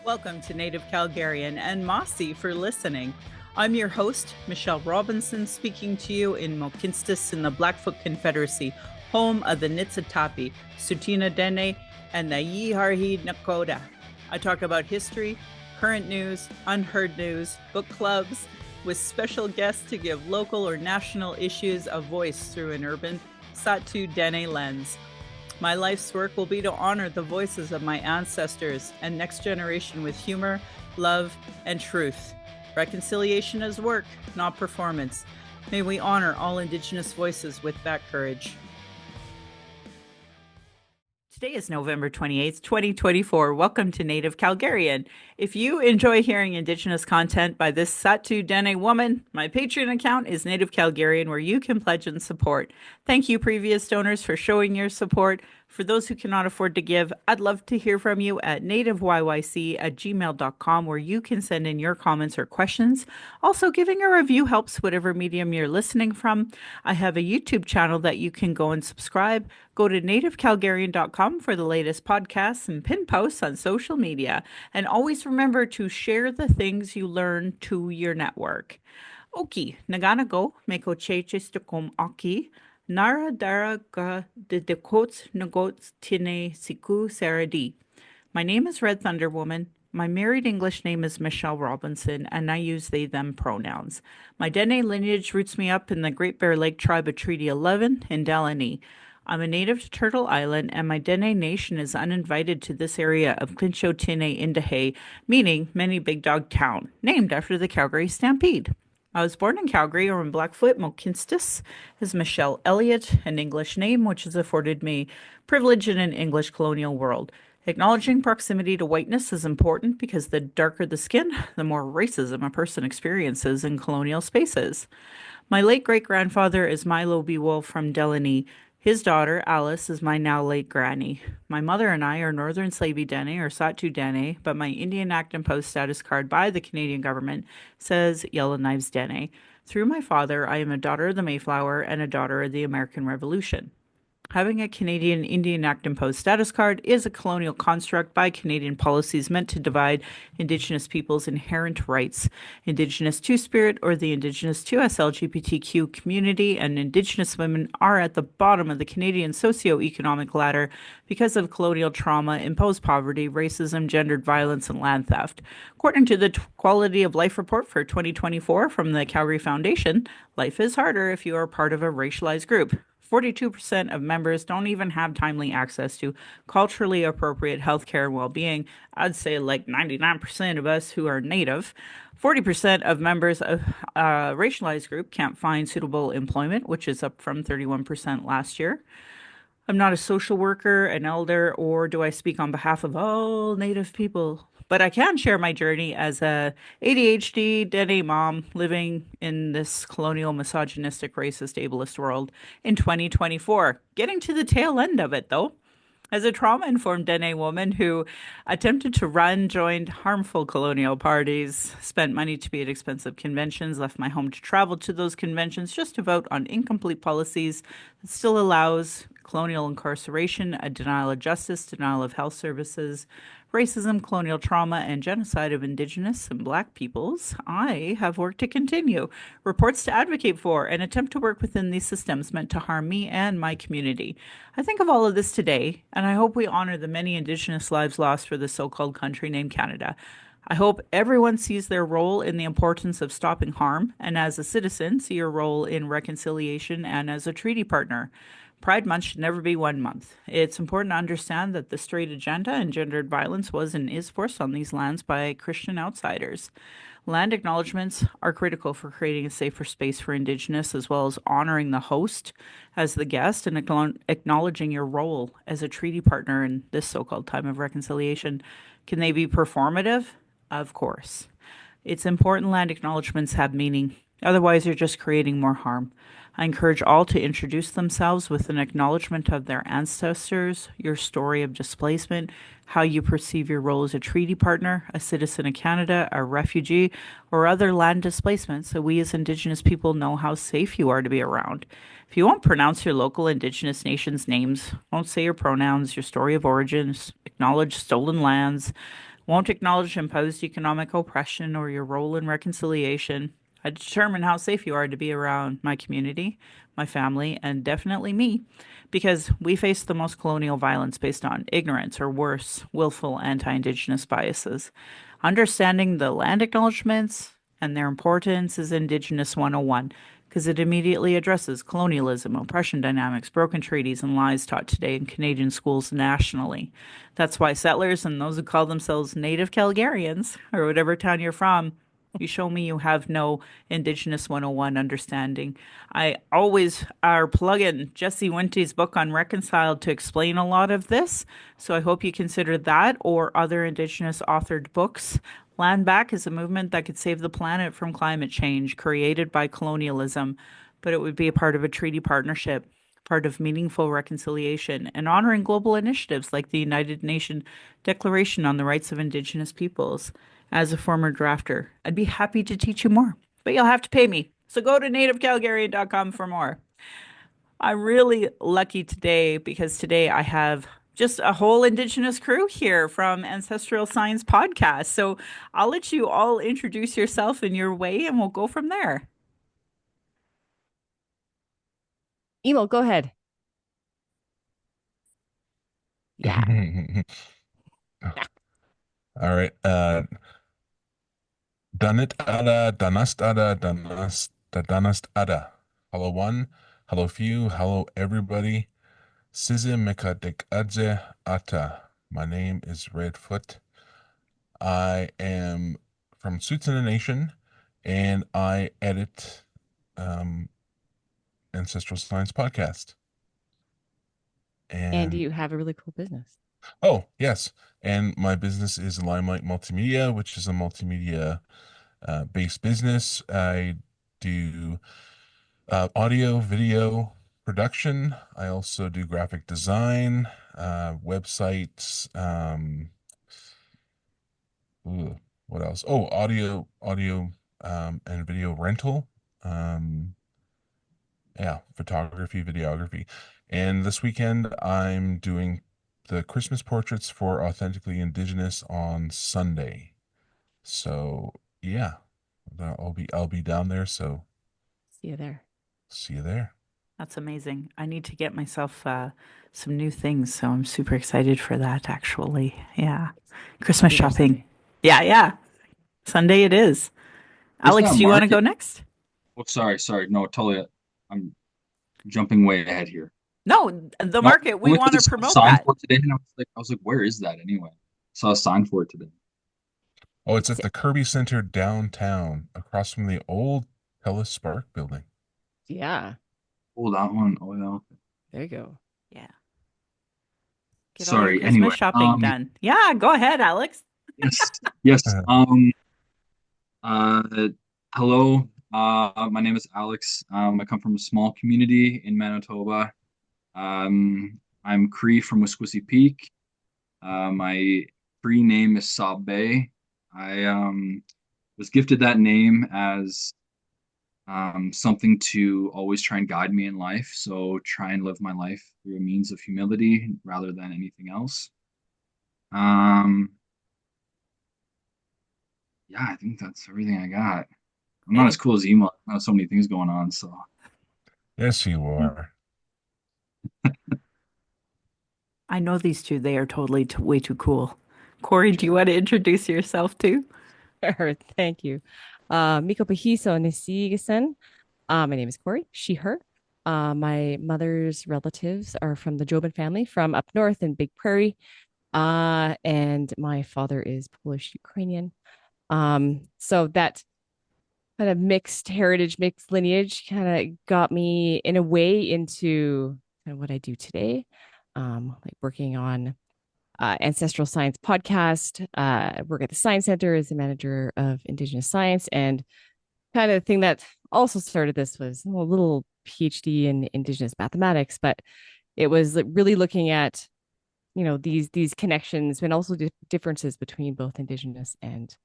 Welcome to Native Calgarian and Mossy for listening. I'm your host, Michelle Robinson, speaking to you in Mohkinstsis in the Blackfoot Confederacy, home of the Niitsitapi, Tsuut'ina Dene, and the Yiharhi Nakota. I talk about history, current news, unheard news, book clubs, with special guests to give local or national issues a voice through an urban Satu Dene lens. My life's work will be to honor the voices of my ancestors and next generation with humor, love, and truth. Reconciliation is work, not performance. May we honor all Indigenous voices with that courage. Today is November 28th, 2024. Welcome to Native Calgarian. If you enjoy hearing Indigenous content by this Satu Dene woman, my Patreon account is Native Calgarian, where you can pledge and support. Thank you, previous donors, for showing your support. For those who cannot afford to give, I'd love to hear from you at nativeyyc@gmail.com, where you can send in your comments or questions. Also, giving a review helps whatever medium you're listening from. I have a YouTube channel that you can go and subscribe. Go to nativecalgarian.com for the latest podcasts and pin posts on social media. And always remember to share the things you learn to your network. Oki, naganago, meko chechestukom aki. Nara dara ga de dekots nagots tine siku saradi. My name is Red Thunder Woman. My married English name is Michelle Robinson, and I use they, them pronouns. My Dene lineage roots me up in the Great Bear Lake tribe of Treaty 11 in Delaney. I'm a native to Turtle Island, and my Dene nation is uninvited to this area of Clinchotine Indahe, meaning Many Big Dog Town, named after the Calgary Stampede. I was born in Calgary, or in Blackfoot, Mohkinstsis, is Michelle Elliott, an English name which has afforded me privilege in an English colonial world. Acknowledging proximity to whiteness is important because the darker the skin, the more racism a person experiences in colonial spaces. My late great-grandfather is Milo B. Wolf from Delaney. His daughter, Alice, is my now late granny. My mother and I are Northern Slavey Dene, or Satu Dene, but my Indian Act and Post status card by the Canadian government says Yellowknives Dene. Through my father, I am a daughter of the Mayflower and a daughter of the American Revolution. Having a Canadian Indian Act and Post status card is a colonial construct by Canadian policies meant to divide Indigenous peoples' inherent rights. Indigenous Two-Spirit, or the Indigenous 2S LGBTQ community, and Indigenous women are at the bottom of the Canadian socio-economic ladder because of colonial trauma, imposed poverty, racism, gendered violence, and land theft. According to the Quality of Life Report for 2024 from the Calgary Foundation, life is harder if you are part of a racialized group. 42% of members don't even have timely access to culturally appropriate healthcare and well-being. I'd say like 99% of us who are Native. 40% of members of a racialized group can't find suitable employment, which is up from 31% last year. I'm not a social worker, an elder, or do I speak on behalf of all Native people? But I can share my journey as a ADHD Dene mom living in this colonial, misogynistic, racist, ableist world in 2024. Getting to the tail end of it, though. As a trauma-informed Dene woman who attempted to run, joined harmful colonial parties, spent money to be at expensive conventions, left my home to travel to those conventions just to vote on incomplete policies that still allows colonial incarceration, a denial of justice, denial of health services, racism, colonial trauma, and genocide of Indigenous and Black peoples, I have work to continue, reports to advocate for, and attempt to work within these systems meant to harm me and my community. I think of all of this today, and I hope we honor the many Indigenous lives lost for the so-called country named Canada. I hope everyone sees their role in the importance of stopping harm, and as a citizen, see your role in reconciliation and as a treaty partner. Pride Month should never be 1 month. It's important to understand that the straight agenda and gendered violence was and is forced on these lands by Christian outsiders. Land acknowledgements are critical for creating a safer space for Indigenous, as well as honoring the host as the guest and acknowledging your role as a treaty partner in this so-called time of reconciliation. Can they be performative? Of course. It's important land acknowledgements have meaning. Otherwise, you're just creating more harm. I encourage all to introduce themselves with an acknowledgement of their ancestors, your story of displacement, how you perceive your role as a treaty partner, a citizen of Canada, a refugee, or other land displacement, so we as Indigenous people know how safe you are to be around. If you won't pronounce your local Indigenous nations' names, won't say your pronouns, your story of origins, acknowledge stolen lands, won't acknowledge imposed economic oppression or your role in reconciliation. I determine how safe you are to be around my community, my family, and definitely me, because we face the most colonial violence based on ignorance or worse, willful anti-Indigenous biases. Understanding the land acknowledgements and their importance is Indigenous 101 because it immediately addresses colonialism, oppression dynamics, broken treaties, and lies taught today in Canadian schools nationally. That's why settlers and those who call themselves Native Calgarians, or whatever town you're from, you show me you have no Indigenous 101 understanding. I always are plugging Jesse Winte's book on Reconciled to explain a lot of this, so I hope you consider that or other Indigenous authored books. Land Back is a movement that could save the planet from climate change created by colonialism, but it would be a part of a treaty partnership, part of meaningful reconciliation, and honoring global initiatives like the United Nations Declaration on the Rights of Indigenous Peoples. As a former drafter, I'd be happy to teach you more, but you'll have to pay me. So go to nativecalgarian.com for more. I'm really lucky today because today I have just a whole Indigenous crew here from Ancestral Science Podcast. So I'll let you all introduce yourself in your way and we'll go from there. Emo, go ahead. Yeah. All right. Danit ada, danast ada, danast ada. Hello one, hello few, hello everybody. Size mekadik adze ata. My name is Redfoot. I am from Tsuut'ina Nation, and I edit um, Ancestral Science Podcast. And And you have a really cool business. oh, yes. And my business is Limelight Multimedia, which is a multimedia based business. I do audio, video production. I also do graphic design, websites. Ooh, what else? Oh, audio, and video rental. Um, yeah, photography, videography. And this weekend, I'm doing the Christmas portraits for Authentically Indigenous on Sunday. So yeah, I'll be down there. So See you there. see you there. That's amazing. I need to get myself some new things, so I'm super excited for that actually. Yeah. I'll Christmas be there shopping. Sunday. Yeah, yeah. Sunday it is. Where's that Alex, do you want to go market? next? Oh, sorry. No, totally. I'm jumping way ahead here. No, the No, market, we only want because to it's promote signed that. for today, and I was like, where is that anyway? Saw a sign for it today. Oh, it's at So, the Kirby Center downtown, across from the old Telus Spark building. yeah, Oh, that one. Oh, yeah. Okay. there you go. Yeah. Get all your Sorry. Christmas Anyway, shopping done. Yeah, go ahead, Alex. yes, yes. Uh, hello. My name is Alex. I come from a small community in Manitoba. I'm Cree from Wissquissy Peak. My Cree name is Sabe. I was gifted that name as something to always try and guide me in life. So try and live my life through a means of humility rather than anything else. Um, yeah, I think that's everything I got. I'm not as Hey, cool as emo. I have so many things going on. So Yes, you are. I know these two. They are totally way too cool. Corey, do you want to introduce yourself too? Sure, thank you. Miko Pahiso Nisigasen. My name is Corey, she, her. My mother's relatives are from the Jobin family from up north in Big Prairie. And my father is Polish Ukrainian. So that kind of mixed heritage, mixed lineage kind of got me in a way into kind of what I do today. Like working on Ancestral Science podcast. I work at the Science Center as the manager of Indigenous Science. And kind of the thing that also started this was a little PhD in Indigenous mathematics, but it was like really looking at these connections and also differences between both Indigenous and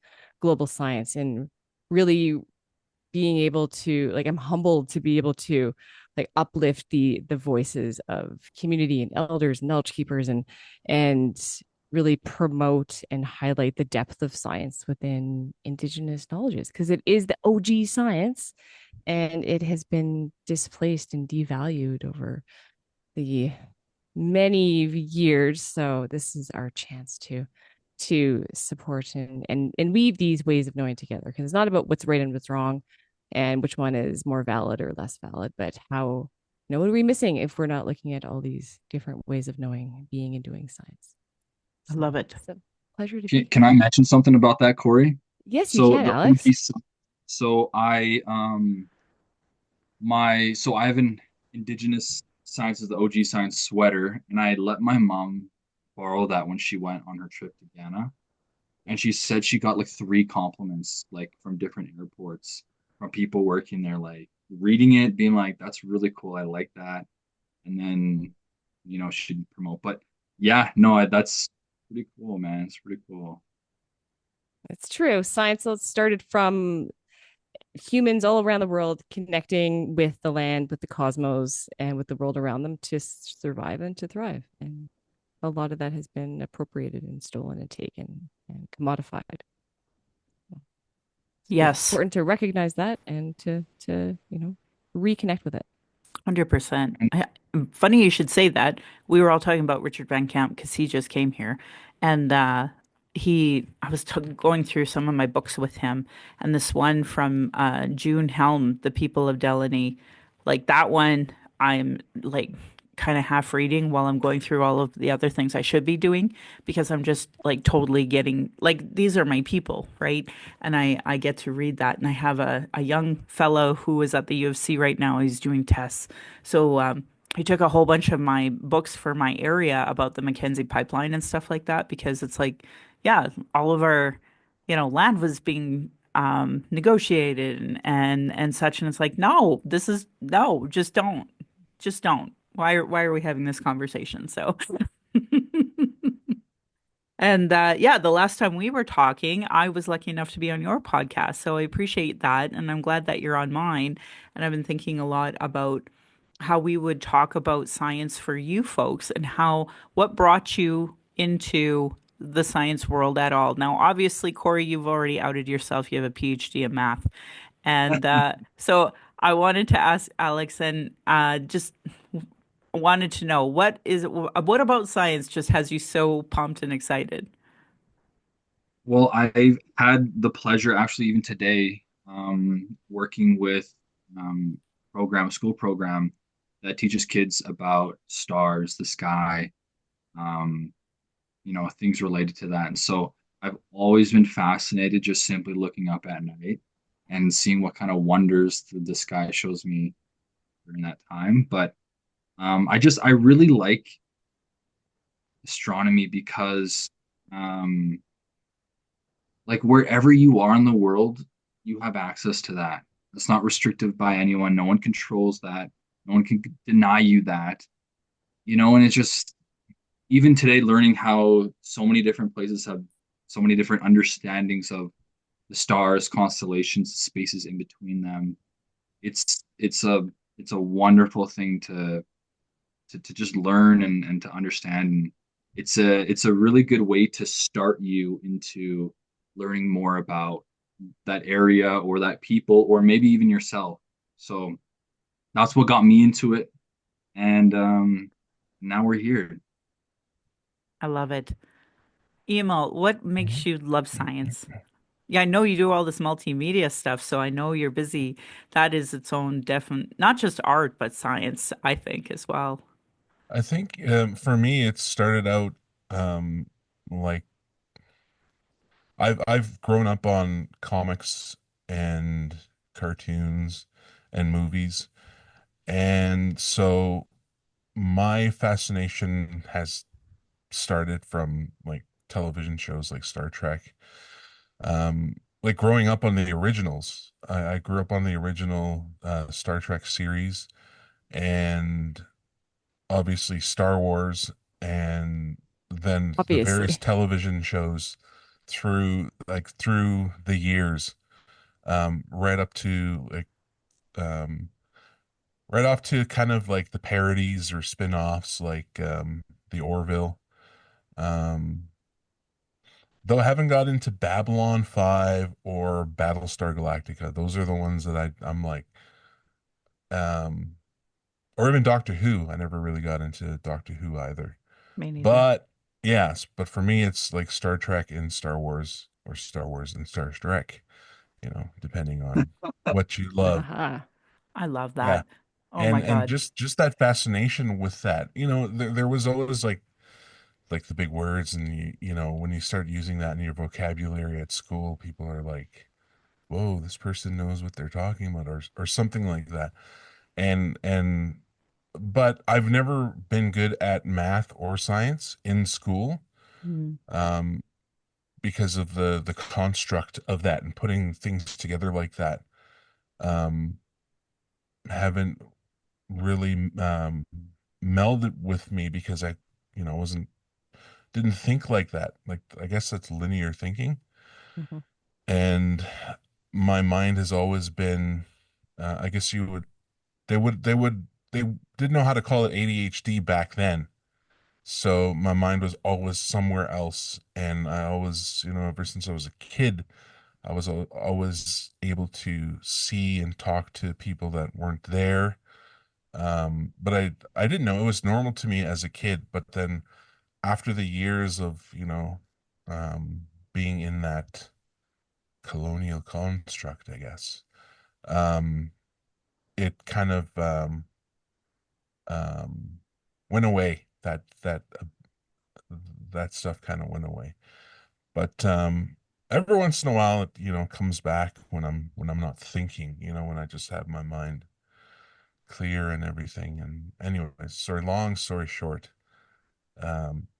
global science, and really being able to, like, I'm humbled to be able to like uplift the voices of community and elders and knowledge keepers and really promote and highlight the depth of science within Indigenous knowledges because it is the OG science and it has been displaced and devalued over the many years. So this is our chance to support and weave these ways of knowing together because it's not about what's right and what's wrong and which one is more valid or less valid, but how what are we missing if we're not looking at all these different ways of knowing, being, and doing science? I So love it. it's a pleasure to Can, be can here. I mention something about that, Corey? Yes, you So can, the Alex. OG, so I have an Indigenous Sciences, the OG Science sweater, and I let my mom borrow that when she went on her trip to Ghana. And she said she got like three compliments, like from different airports, from people working there, like reading it, being like, "That's really cool. I like that." And then, she'd promote. But yeah, no, that's pretty cool, man. It's pretty cool. It's true. Science started from humans all around the world connecting with the land, with the cosmos, and with the world around them to survive and to thrive. And a lot of that has been appropriated and stolen and taken and commodified. It's Yes. important to recognize that and to reconnect with it. 100%. And Funny you should say that. We were all talking about Richard Van Camp because he just came here. And I was going through some of my books with him. And this one from June Helm, The People of Delaney, like that one, I'm like kind of half reading while I'm going through all of the other things I should be doing because I'm just like totally getting like these are my people, right? And I get to read that. And I have a young fellow who is at the U of C right now. He's doing tests. So he took a whole bunch of my books for my area about the Mackenzie pipeline and stuff like that because it's like, yeah, all of our, land was being negotiated and such. And it's like, no, this is no, just don't. Just don't. Why are we having this conversation? So and yeah, the last time we were talking, I was lucky enough to be on your podcast. So I appreciate that. And I'm glad that you're on mine. And I've been thinking a lot about how we would talk about science for you folks and what brought you into the science world at all. Now, obviously, Corey, you've already outed yourself. You have a PhD in math. And so I wanted to ask Alex and just wanted to know what about science just has you so pumped and excited? well, I've had the pleasure actually even today, working with school program that teaches kids about stars, the sky, um, things related to that. And so I've always been fascinated just simply looking up at night and seeing what kind of wonders the sky shows me during that time. But I really like astronomy because um, like wherever you are in the world, you have access to that. It's not restricted by anyone. No one controls that. No one can deny you that. And it's just even today learning how so many different places have so many different understandings of the stars, constellations, spaces in between them. It's a wonderful thing to just learn and to understand. And it's a really good way to start you into learning more about that area or that people or maybe even yourself. So that's what got me into it. And now we're here. I love it. Emil, what makes you love science? Yeah, I know you do all this multimedia stuff, so I know you're busy. That is its own definite, not just art, but science, I think, as well. I think for me, it started out like I've grown up on comics and cartoons and movies, and so my fascination has started from like television shows like Star Trek. Like growing up on the originals, I grew up on the original Star Trek series, and obviously Star Wars, and then the various Obviously. television shows through the years, right up to um, right off to kind of like the parodies or spin-offs like the Orville. Um, though I haven't got into Babylon 5 or Battlestar Galactica. Those are the ones that I'm like, um, or even Doctor Who. I never really got into Doctor Who either. Me neither. But yes, but for me, it's like Star Trek and Star Wars, or Star Wars and Star Trek, depending on what you love. Aha. I love Yeah. that. Oh my And God. just that fascination with that. There was always like the big words, and when you start using that in your vocabulary at school, people are like, "Whoa, this person knows what they're talking about," or something like that. And but I've never been good at math or science in school, Mm. um, because of the construct of that and putting things together like that. Um, haven't really melded with me because I, wasn't didn't think like that. Like, I guess that's linear thinking. Mhm. And my mind has always been, I guess they didn't know how to call it ADHD back then. So my mind was always somewhere else. And I always, ever since I was a kid, I was always able to see and talk to people that weren't there. But I didn't know it was normal to me as a kid. But then after the years of, being in that colonial construct, I guess, um, it kind of um, went away. That stuff kind of went away. But every once in a while, it comes back when I'm not thinking. When I just have my mind clear and everything. And anyways, sorry, long story short,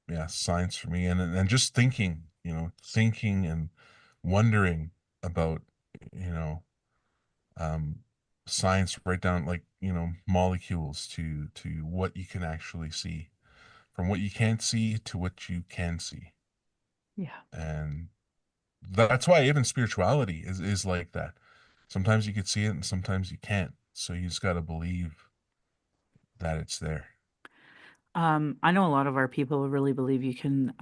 yeah, science for me, and just thinking, thinking and wondering about, you know um science, right down, like, molecules to what you can actually see, from what you can't see to what you can see. Yeah. And that's why even spirituality is like that. Sometimes you can see it and sometimes you can't, so you just got to believe that it's there. I know a lot of our people really believe you can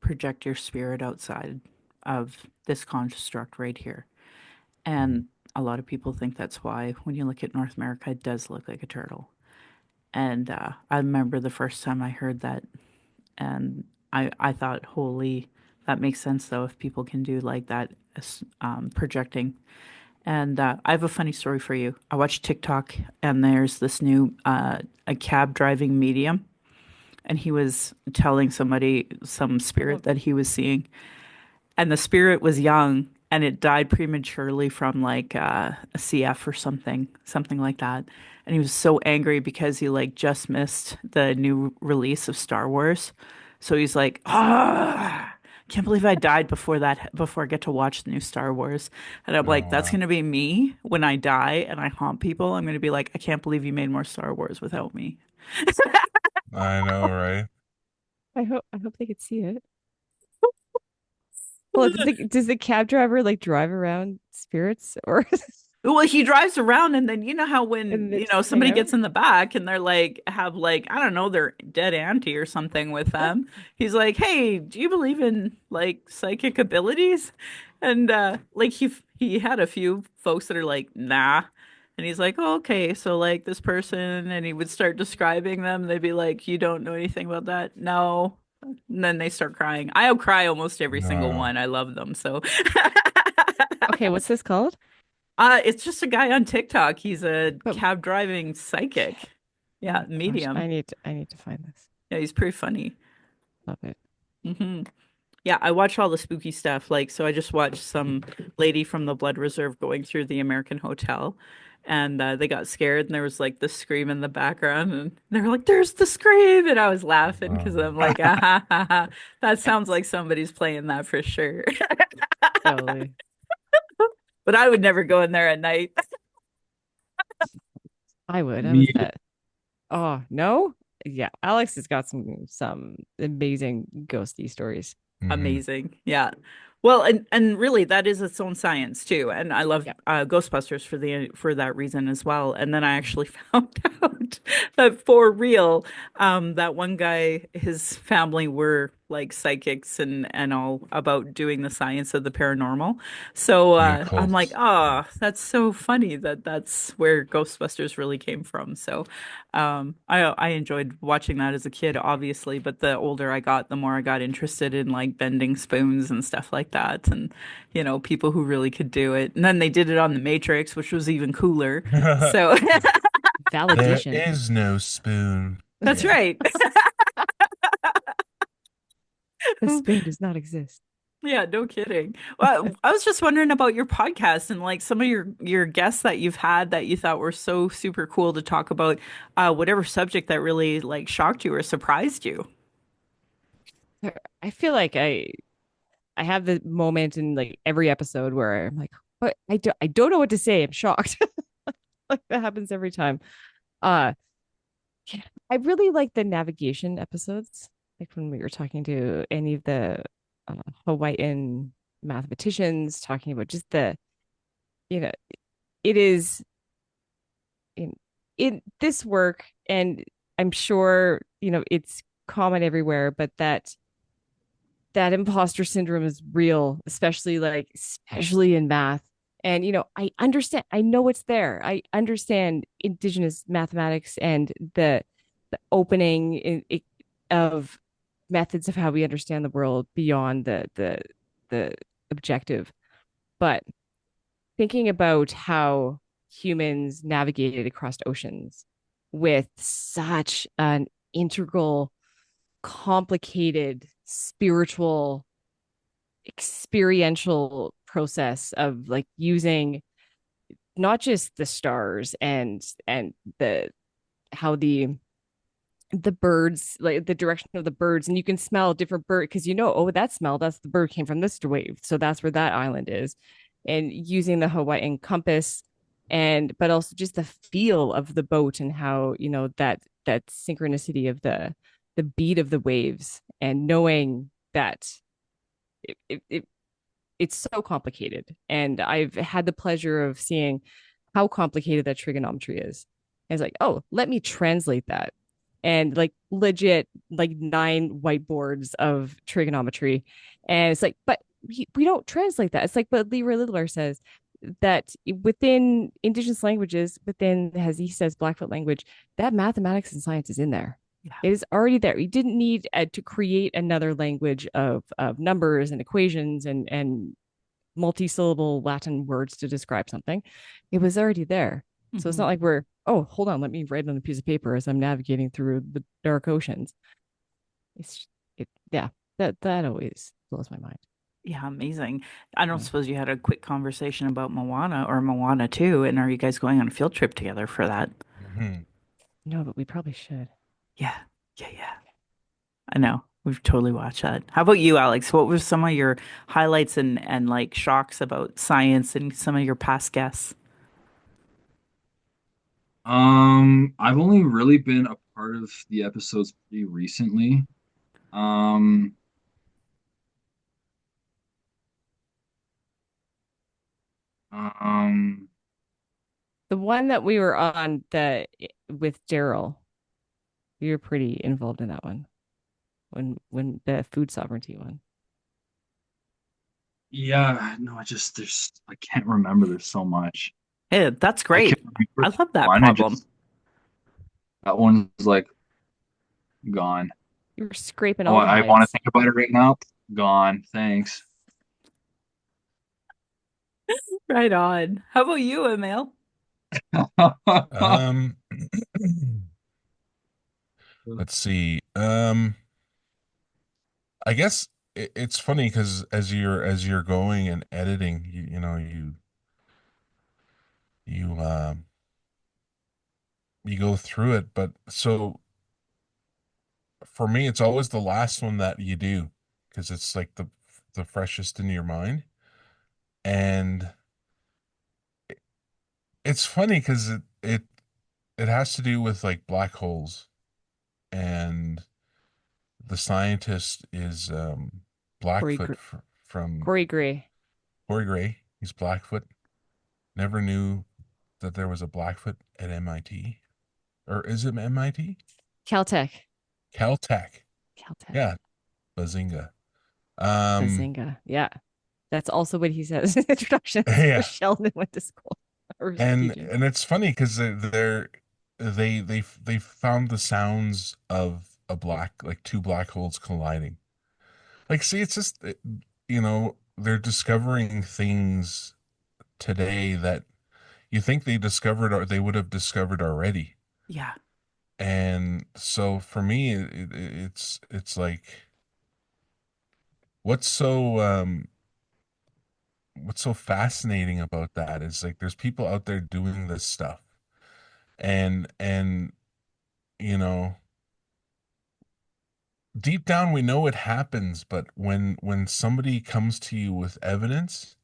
project your spirit outside of this construct right here. Mhm. And a lot of people think that's why when you look at North America, it does look like a turtle. And I remember the first time I heard that, and I thought, holy, that makes sense though, if people can do like that, projecting. And I have a funny story for you. I watched TikTok, and there's this new a cab driving medium, and he was telling somebody some spirit Oh, that he was seeing, and the spirit was young, and it died prematurely from like a CF or something like that. And he was so angry because he like just missed the new release of Star Wars. So he's like, ah, can't believe I died before I get to watch the new Star Wars. And I'm Oh like, that's wow. gonna be me when I die and I haunt people. I'm gonna be like, I can't believe you made more Star Wars without me. I know, right? I hope they could see it. Well, does the cab driver like drive around spirits or Well, he drives around, and then you know how when and they just hang somebody out? gets in the back and they're like have like I don't know their dead auntie or something with them. He's like, "Hey, do you believe in like psychic abilities?" And like he had a few folks that are like, "Nah." And he's like, oh, "Okay, so like this person," and he would start describing them. They'd be like, "You don't know anything about that?" No. And then they start crying. I'll cry almost every single No, one. I love them. So Okay, what's this called? It's just a guy on TikTok. He's a But cab driving psychic. oh Yeah, my gosh, I medium. need to find this. Yeah, he's pretty funny. Love it. Yeah, I watch all the spooky stuff. Like, so I just watched some lady from the Blood Reserve going through the American Hotel, and they got scared, and there was like the scream in the background, and they were like, "There's the scream!" And I was laughing because I'm like, ah, ha, ha, ha. That sounds like somebody's playing that for sure. Totally. But I would never go in there at night. I would. I Me, was that. Oh, no? Yeah, Alex has got some amazing ghosty stories. hmm Amazing. Yeah. Well, and really that is its own science too. And I love Yeah. Ghostbusters for that reason as well. And then I actually found out that for real, that one guy, his family were like psychics and all about doing the science of the paranormal. So The I'm like, occult. Yeah. oh, that's so funny that that's where Ghostbusters really came from. So I enjoyed watching that as a kid, obviously, but the older I got, the more I got interested in like bending spoons and stuff like that, and people who really could do it. And then they did it on The Matrix, which was even cooler. So There Validation. is no spoon. that's Yeah. right. The spoon does not exist. Yeah, no kidding. Well, I was just wondering about your podcast and like some of your guests that you've had that you thought were so super cool to talk about, whatever subject that really like shocked you or surprised you. I feel like I have the moment in like every episode where I'm like, what I don't know what to say. I'm shocked. Like that happens every time. Uh yeah, I really like the navigation episodes. Like when we were talking to any of the uh, Hawaiian mathematicians talking about just you know, it is in this work, and I'm sure, it's common everywhere, but that imposter syndrome is real, especially in math. And I understand, I know it's there. I understand indigenous mathematics and the opening of methods of how we understand the world beyond the objective. But thinking about how humans navigated across oceans with such an integral, complicated, spiritual, experiential process of like using not just the stars and the how the birds, like the direction of the birds, and you can smell different bird because oh, that smell, that's the bird came from this wave, so that's where that island is. And using the Hawaiian compass, and but also just the feel of the boat and how that synchronicity of the beat of the waves, and knowing that it it's so complicated. And I've had the pleasure of seeing how complicated that trigonometry is. And it's like, oh, let me translate that. And like legit, like 9 whiteboards of trigonometry. And it's like, but we don't translate that. It's like, but Leroy Littler says that within indigenous languages, within, as he says, Blackfoot language, that mathematics and science is in there. Yeah. It is already there. You didn't need to create another language of numbers and equations and multi-syllable Latin words to describe something. It was already there. So it's not Mhm. like oh, hold on, let me write on a piece of paper as I'm navigating through the dark oceans. Yeah, that always blows my mind. Yeah, amazing. I don't Yeah. suppose you had a quick conversation about Moana or Moana 2, and are you guys going on a field trip together for that? Mhm. No, but we probably should. Yeah. Yeah, yeah. I know. We've totally watched that. How about you, Alex? What were some of your highlights and like shocks about science and some of your past guests? I've only really been a part of the episodes pretty recently. Um, um, The one that we were on the with Daryl, we were pretty involved in that one when the food sovereignty one. yeah, no, I can't remember. There's so much. Hey, that's I can great. I remember love that one. problem. That one's like gone. You were scraping Oh, all the I want to hides. think about it right now. Gone. Thanks. Right on. How about you, Emil? Um, let's see. I guess it's funny because as you're going and editing, you you go through it, but so for me, it's always the last one that you do because it's like the freshest in your mind, and it's funny because it has to do with like black holes, and the scientist is Corey Blackfoot Gr- from Corey Gray, Corey Gray. He's Blackfoot. Never knew that there was a Blackfoot at MIT. Or is it MIT? Caltech, Caltech. Caltech. Yeah. Bazinga. Um, Bazinga. Yeah. That's also what he says in introductions where yeah, Sheldon went to school or was and teaching. it's funny because they found the sounds of a black like two black holes colliding. Like, see, it's just they're discovering things today that you think they discovered or they would have discovered already. Yeah. And so for me, it's like what's so what's so fascinating about that is like there's people out there doing this stuff, and you know deep down we know it happens, but when somebody comes to you with evidence,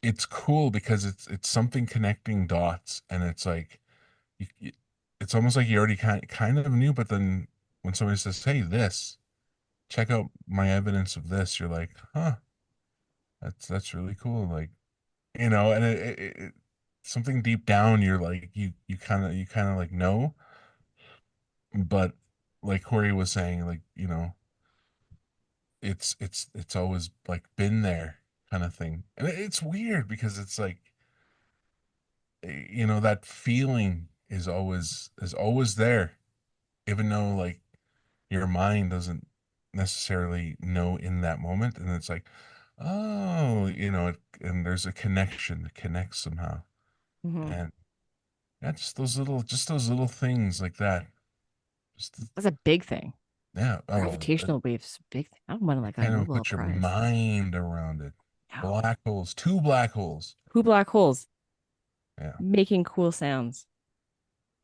it's cool because it's something connecting dots, and it's like it's almost like you already kind of knew, but then when somebody says, "Hey, this, check out my evidence of this," you're like, "Huh, that's really cool." Like, and something deep down, you're like, you kind of like know, but like Corey was saying, like, it's always like been there kind of thing, and it's weird because it's like, that feeling is always there, even though like your mind doesn't necessarily know in that moment, and it's like, oh, and there's a connection that connects somehow, Hmm. and yeah, just those little things like that, just That's a big thing. yeah, oh, Gravitational waves, big thing. I want to like a can't even Nobel put your Prize. mind around it. No. Black holes, two black holes. Who black holes Yeah, making cool sounds.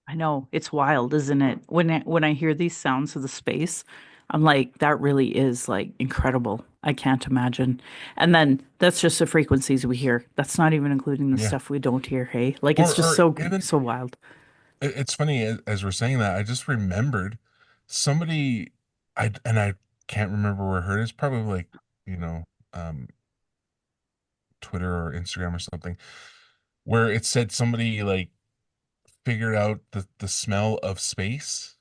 I know. It's wild, isn't it? When I hear these sounds of the space, I'm like, that really is like incredible. I can't imagine. And then that's just the frequencies we hear. That's not even including the yeah. stuff we don't hear, hey? Like it's just Or so even so wild. it's funny as we're saying that, I just remembered somebody, I can't remember where I heard it. It's probably like, you know, um, Twitter or Instagram or something, where it said somebody like figured out the smell of space.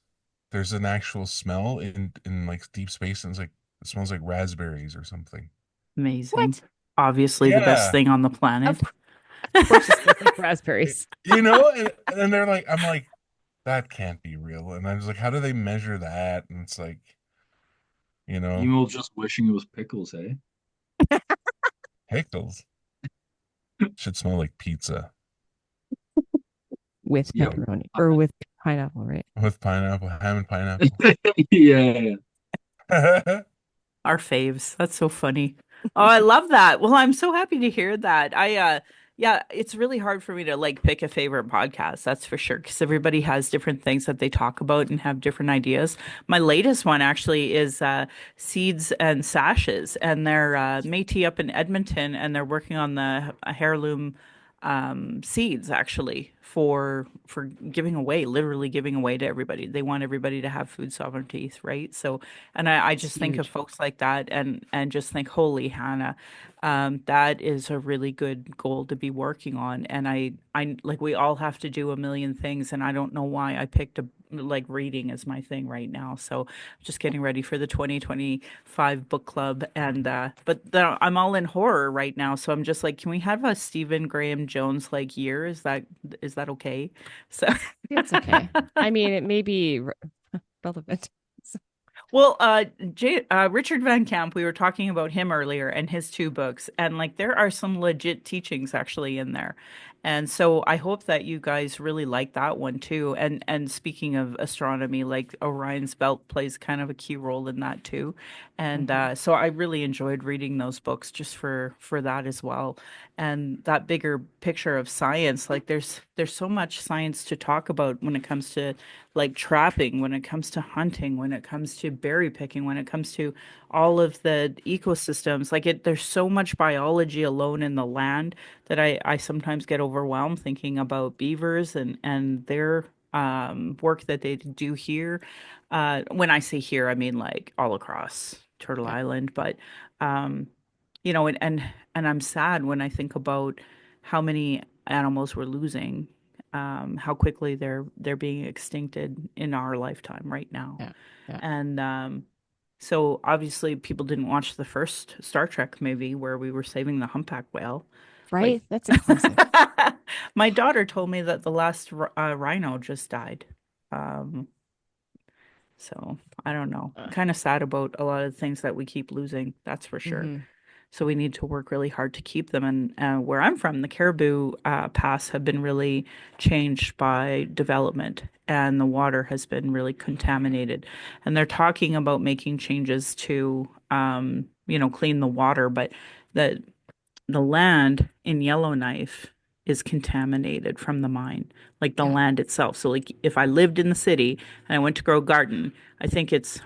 There's an actual smell in like deep space, and it's like it smells like raspberries or something. Amazing. What? Obviously the best Yeah. thing on the Of, planet. of course it smells like raspberries. And then they're like, I'm like, that can't be real. And I was like, how do they measure that? And it's like, you know, Emo just wishing it was pickles, hey? pickles should smell like pizza. With Yep. Kidding. pepperoni or with pineapple, right? With pineapple, ham and pineapple. Yeah. Our faves. That's so funny. Oh, I love that. Well, I'm so happy to hear that. Yeah, it's really hard for me to like pick a favorite podcast, that's for sure, because everybody has different things that they talk about and have different ideas. My latest one actually is Seeds and Sashes, and they're Métis up in Edmonton, and they're working on the heirloom seeds actually for giving away, literally giving away to everybody. They want everybody to have food sovereignty, right? So, and I That's just think of huge. folks like that and just think, holy Hannah, that is a really good goal to be working on. And I like we all have to do a million things, and I don't know why I picked a like reading as my thing right now. So just getting ready for the 2025 book club, and I'm all in horror right now, so I'm just like, can we have a Stephen Graham Jones like year? Is that okay? So It's okay. I mean, it may be relevant. So, well, Richard Van Camp, we were talking about him earlier and his two books, and like there are some legit teachings actually in there. And so I hope that you guys really like that one too. And speaking of astronomy, like Orion's belt plays kind of a key role in that too. And mhm. so I really enjoyed reading those books just for that as well. And that bigger picture of science, like there's so much science to talk about when it comes to like trapping, when it comes to hunting, when it comes to berry picking, when it comes to all of the ecosystems. Like there's so much biology alone in the land that I sometimes get overwhelmed thinking about beavers and their work that they do here. When I say here, I mean like all across Turtle Yeah. Island, but um, and I'm sad when I think about how many animals we're losing, how quickly they're being extincted in our lifetime right now. Yeah. Yeah. And So obviously people didn't watch the first Star Trek movie where we were saving the humpback whale. Like Right? That's a classic. my daughter told me that the last rhino just died. Um, so I don't know. Uh, Kind of sad about a lot of the things that we keep losing, that's for sure. mhm. So we need to work really hard to keep them. And where I'm from, the Caribou Pass have been really changed by development, and the water has been really contaminated. And they're talking about making changes to, clean the water, but the the land in Yellowknife is contaminated from the mine, like the Yeah, land itself. So, like, if I lived in the city and I went to grow a garden, I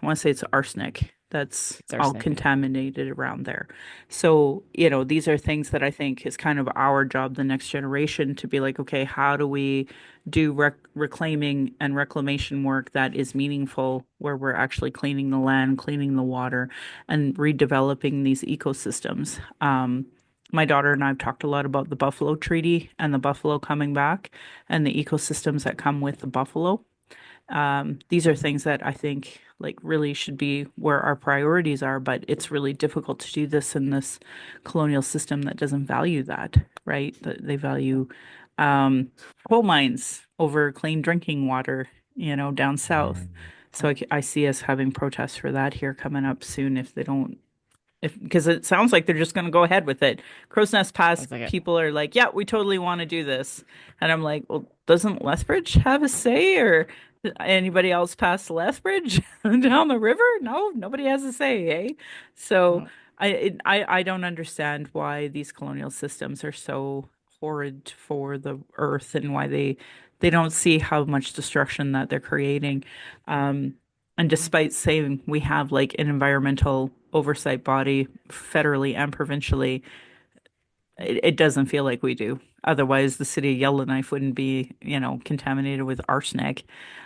want to say it's arsenic that's it's all arsenic. Yeah. contaminated around there. So, these are things that I think is kind of our job, the next generation, to be like, okay, how do we do reclaiming and reclamation work that is meaningful, where we're actually cleaning the land, cleaning the water, and redeveloping these ecosystems? My daughter and I have talked a lot about the buffalo treaty and the buffalo coming back and the ecosystems that come with the buffalo. These are things that I think like really should be where our priorities are, but it's really difficult to do this in this colonial system that doesn't value that, right? That they value um, coal mines over clean drinking water, down south. Mm. So I see us having protests for that here coming up soon if they don't if because it sounds like they're just going to go ahead with it. Crow's Nest Pass Sounds like it. people are like, yeah, we totally want to do this, and I'm like, well, doesn't Lethbridge have a say, or anybody else past Lethbridge down the river? No, nobody has a say, eh? So No. I don't understand why these colonial systems are so horrid for the earth and why they don't see how much destruction that they're creating. Um, and despite saying we have like an environmental oversight body federally and provincially, it doesn't feel like we do. Otherwise, the city of Yellowknife wouldn't be, contaminated with arsenic.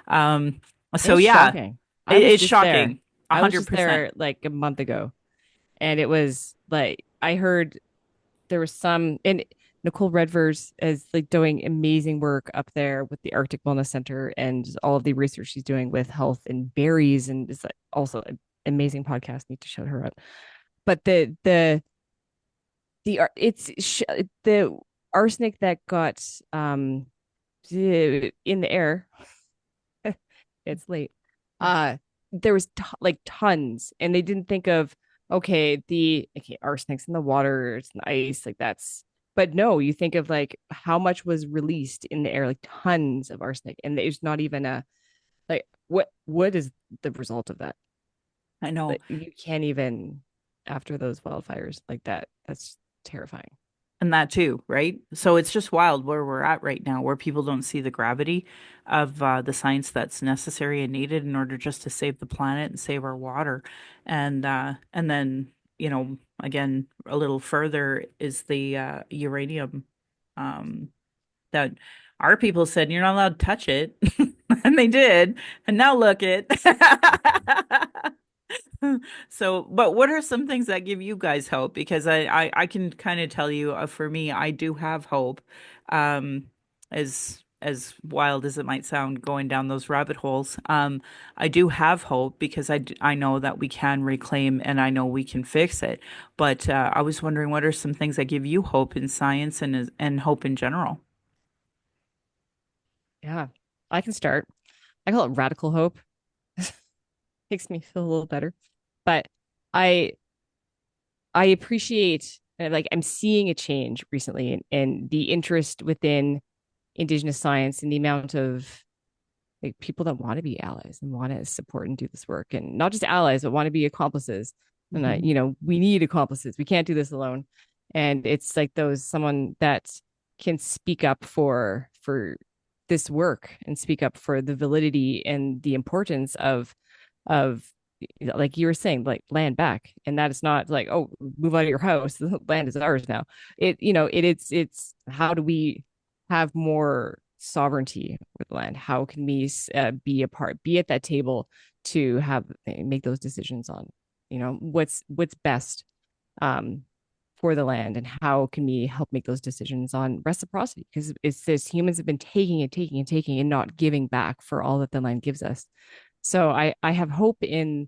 Um, so It's yeah, shocking. I was it's just there. shocking. A I was hundred just percent. there like a month ago, and it was like I heard there was some, and Nicole Redvers is like doing amazing work up there with the Arctic Wellness Center and all of the research she's doing with health and berries, and it's like also an amazing podcast. Need to shout her out. But the arsenic that got in the air. It's late. Uh, there was like tons, and they didn't think of okay, arsenic's in the water, it's in the ice, like that's. But no, you think of like how much was released in the air, like tons of arsenic, and there's not even a like what is the result of that? I know. Like you can't even after those wildfires like that. That's terrifying. And that too, right? So it's just wild where we're at right now, where people don't see the gravity of the science that's necessary and needed in order just to save the planet and save our water. And then, again, a little further is the uranium um, that our people said you're not allowed to touch it, and they did. And now look it. So, but what are some things that give you guys hope? Because I can kind of tell you, for me, I do have hope. Um, as wild as it might sound, going down those rabbit holes, I do have hope because I know that we can reclaim and I know we can fix it. But I was wondering, what are some things that give you hope in science and hope in general? Yeah, I can start. I call it radical hope. Makes me feel a little better. But I I appreciate like I'm seeing a change recently in the interest within Indigenous science and the amount of like people that want to be allies and want to support and do this work and not just allies but want to be accomplices. And Mhm. we need accomplices. We can't do this alone. And it's like those someone that can speak up for this work and speak up for the validity and the importance of like you were saying, like land back. And that is not like, oh, move out of your house. The land is ours now. It's how do we have more sovereignty with the land? How can we be a part, be at that table to have make those decisions on, what's best um, for the land, and how can we help make those decisions on reciprocity? Because it's this humans have been taking and taking and taking and not giving back for all that the land gives us. So I have hope in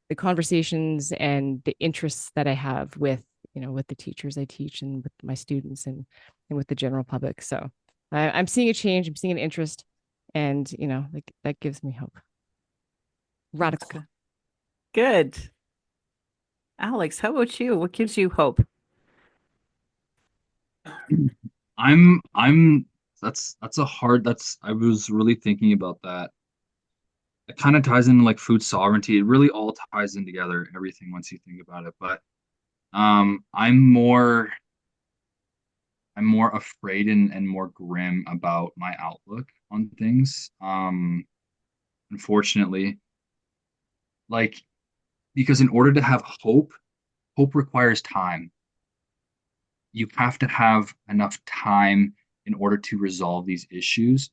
the conversations and the interests that I have with, with the teachers I teach and with my students and with the general public. So I'm seeing a change. I'm seeing an interest, and like that gives me hope. That's Radical. good. Good. Alex, how about you? What gives you hope? I'm that's a hard that's I was really thinking about that. It kind of ties into like food sovereignty. It really all ties in together, everything once you think about it. But I'm more afraid and more grim about my outlook on things. Unfortunately, like because in order to have hope, hope requires time. You have to have enough time in order to resolve these issues.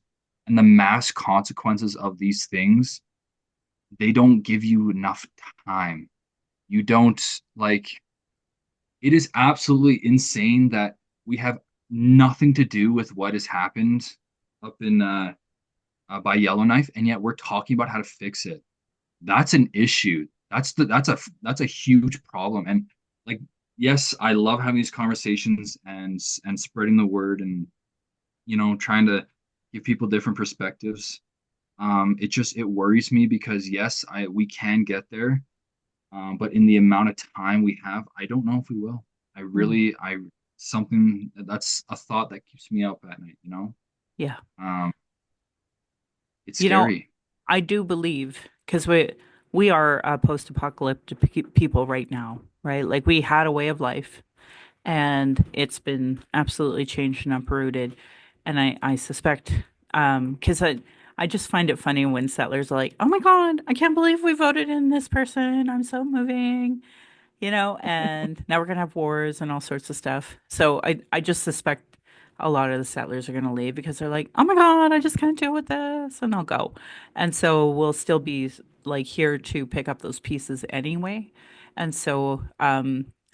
And the mass consequences of these things, they don't give you enough time. You don't like it is absolutely insane that we have nothing to do with what has happened up in by Yellowknife, and yet we're talking about how to fix it. That's an issue. That's a huge problem. And like, yes, I love having these conversations and spreading the word and trying to give people different perspectives. It worries me because yes, I we can get there, but in the amount of time we have, I don't know if we will. I Mm, really, I something that's a thought that keeps me up at night. yeah. Um, it's You know, scary. I do believe because we are post-apocalyptic people right now, right? Like we had a way of life and it's been absolutely changed and uprooted. And I suspect, because I just find it funny when settlers are like, "Oh my God, I can't believe we voted in this person. I'm so moving." And now we're gonna have wars and all sorts of stuff. So I just suspect a lot of the settlers are gonna leave because they're like, oh my God, I just can't deal with this, and I'll go. And so we'll still be like here to pick up those pieces anyway. And so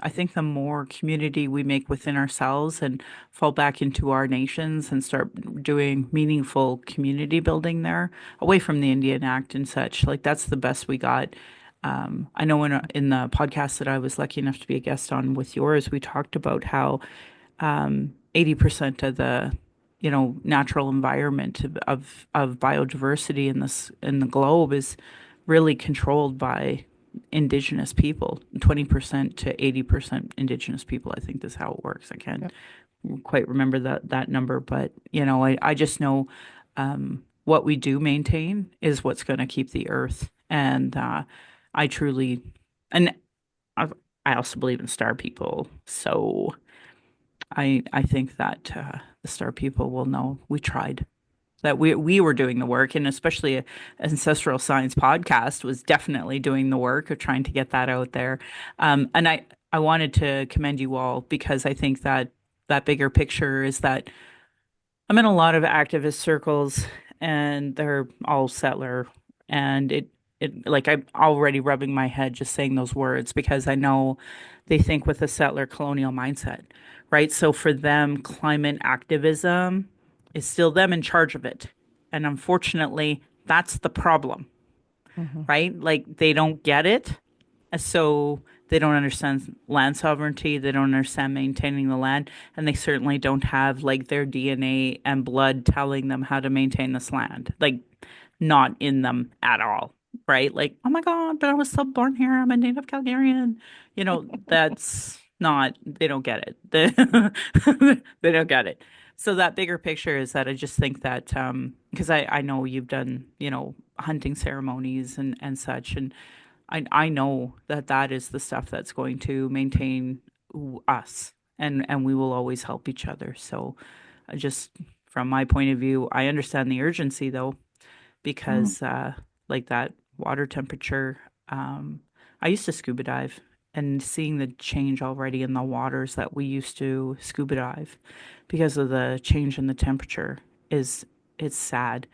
I think the more community we make within ourselves and fall back into our nations and start doing meaningful community building there, away from the Indian Act and such, like that's the best we got. I know in the podcast that I was lucky enough to be a guest on with yours, we talked about how 80% of the natural environment of biodiversity in the globe is really controlled by indigenous people. 20% to 80% indigenous people, I think is how it works. I can't Yep. quite remember that number, but I just know what we do maintain is what's going to keep the earth. And I truly, and I, I also believe in star people. So I think that the star people will know we tried. That we were doing the work, and especially Ancestral Science podcast was definitely doing the work of trying to get that out there. And I wanted to commend you all because I think that that bigger picture is that I'm in a lot of activist circles and they're all settler and it like I'm already rubbing my head just saying those words because I know they think with a settler colonial mindset, right? So for them, climate activism is still them in charge of it. And unfortunately, that's the problem, Mhm. right? Like they don't get it. So they don't understand land sovereignty. They don't understand maintaining the land. And they certainly don't have like their DNA and blood telling them how to maintain this land. Like not in them at all. Right? Like, oh my God, but I was still born here. I'm a native Calgarian. That's not, they don't get it. They don't get it. So that bigger picture is that I just think that because I know you've done, hunting ceremonies and such, and I know that that is the stuff that's going to maintain us, and we will always help each other. So just from my point of view, I understand the urgency though, Mm, because like that water temperature, I used to scuba dive and seeing the change already in the waters that we used to scuba dive because of the change in the temperature is it's sad.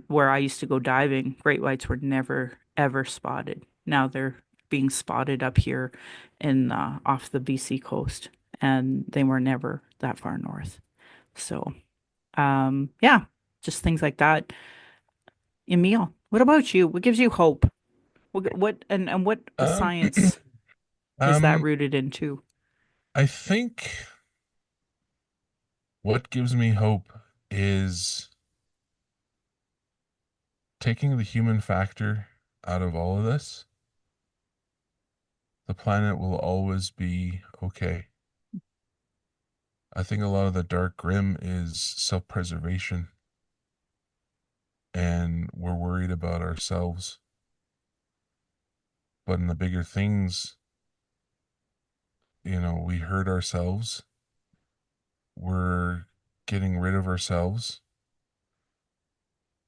Where I used to go diving, great whites were never ever spotted. Now they're being spotted up here in off the BC coast, and they were never that far north. So, yeah, just things like that. Emil, what about you? What gives you hope? What Um, science is that um, rooted into? I think what gives me hope is taking the human factor out of all of this. The planet will always be okay. I think a lot of the dark grim is self-preservation, and we're worried about ourselves. But in the bigger things, we hurt ourselves. We're getting rid of ourselves.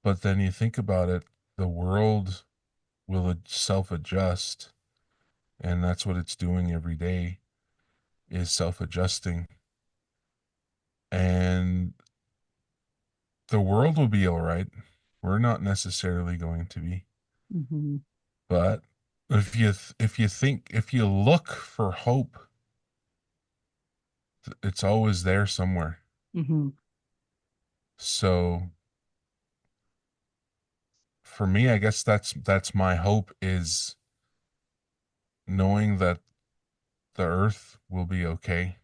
But then you think about it, the world will self-adjust, and that's what it's doing every day is self-adjusting. And the world will be all right. We're not necessarily going to be. Hmm. But if you look for hope, it's always there somewhere. Hmm. So for me, I guess that's my hope is knowing that the earth will be okay,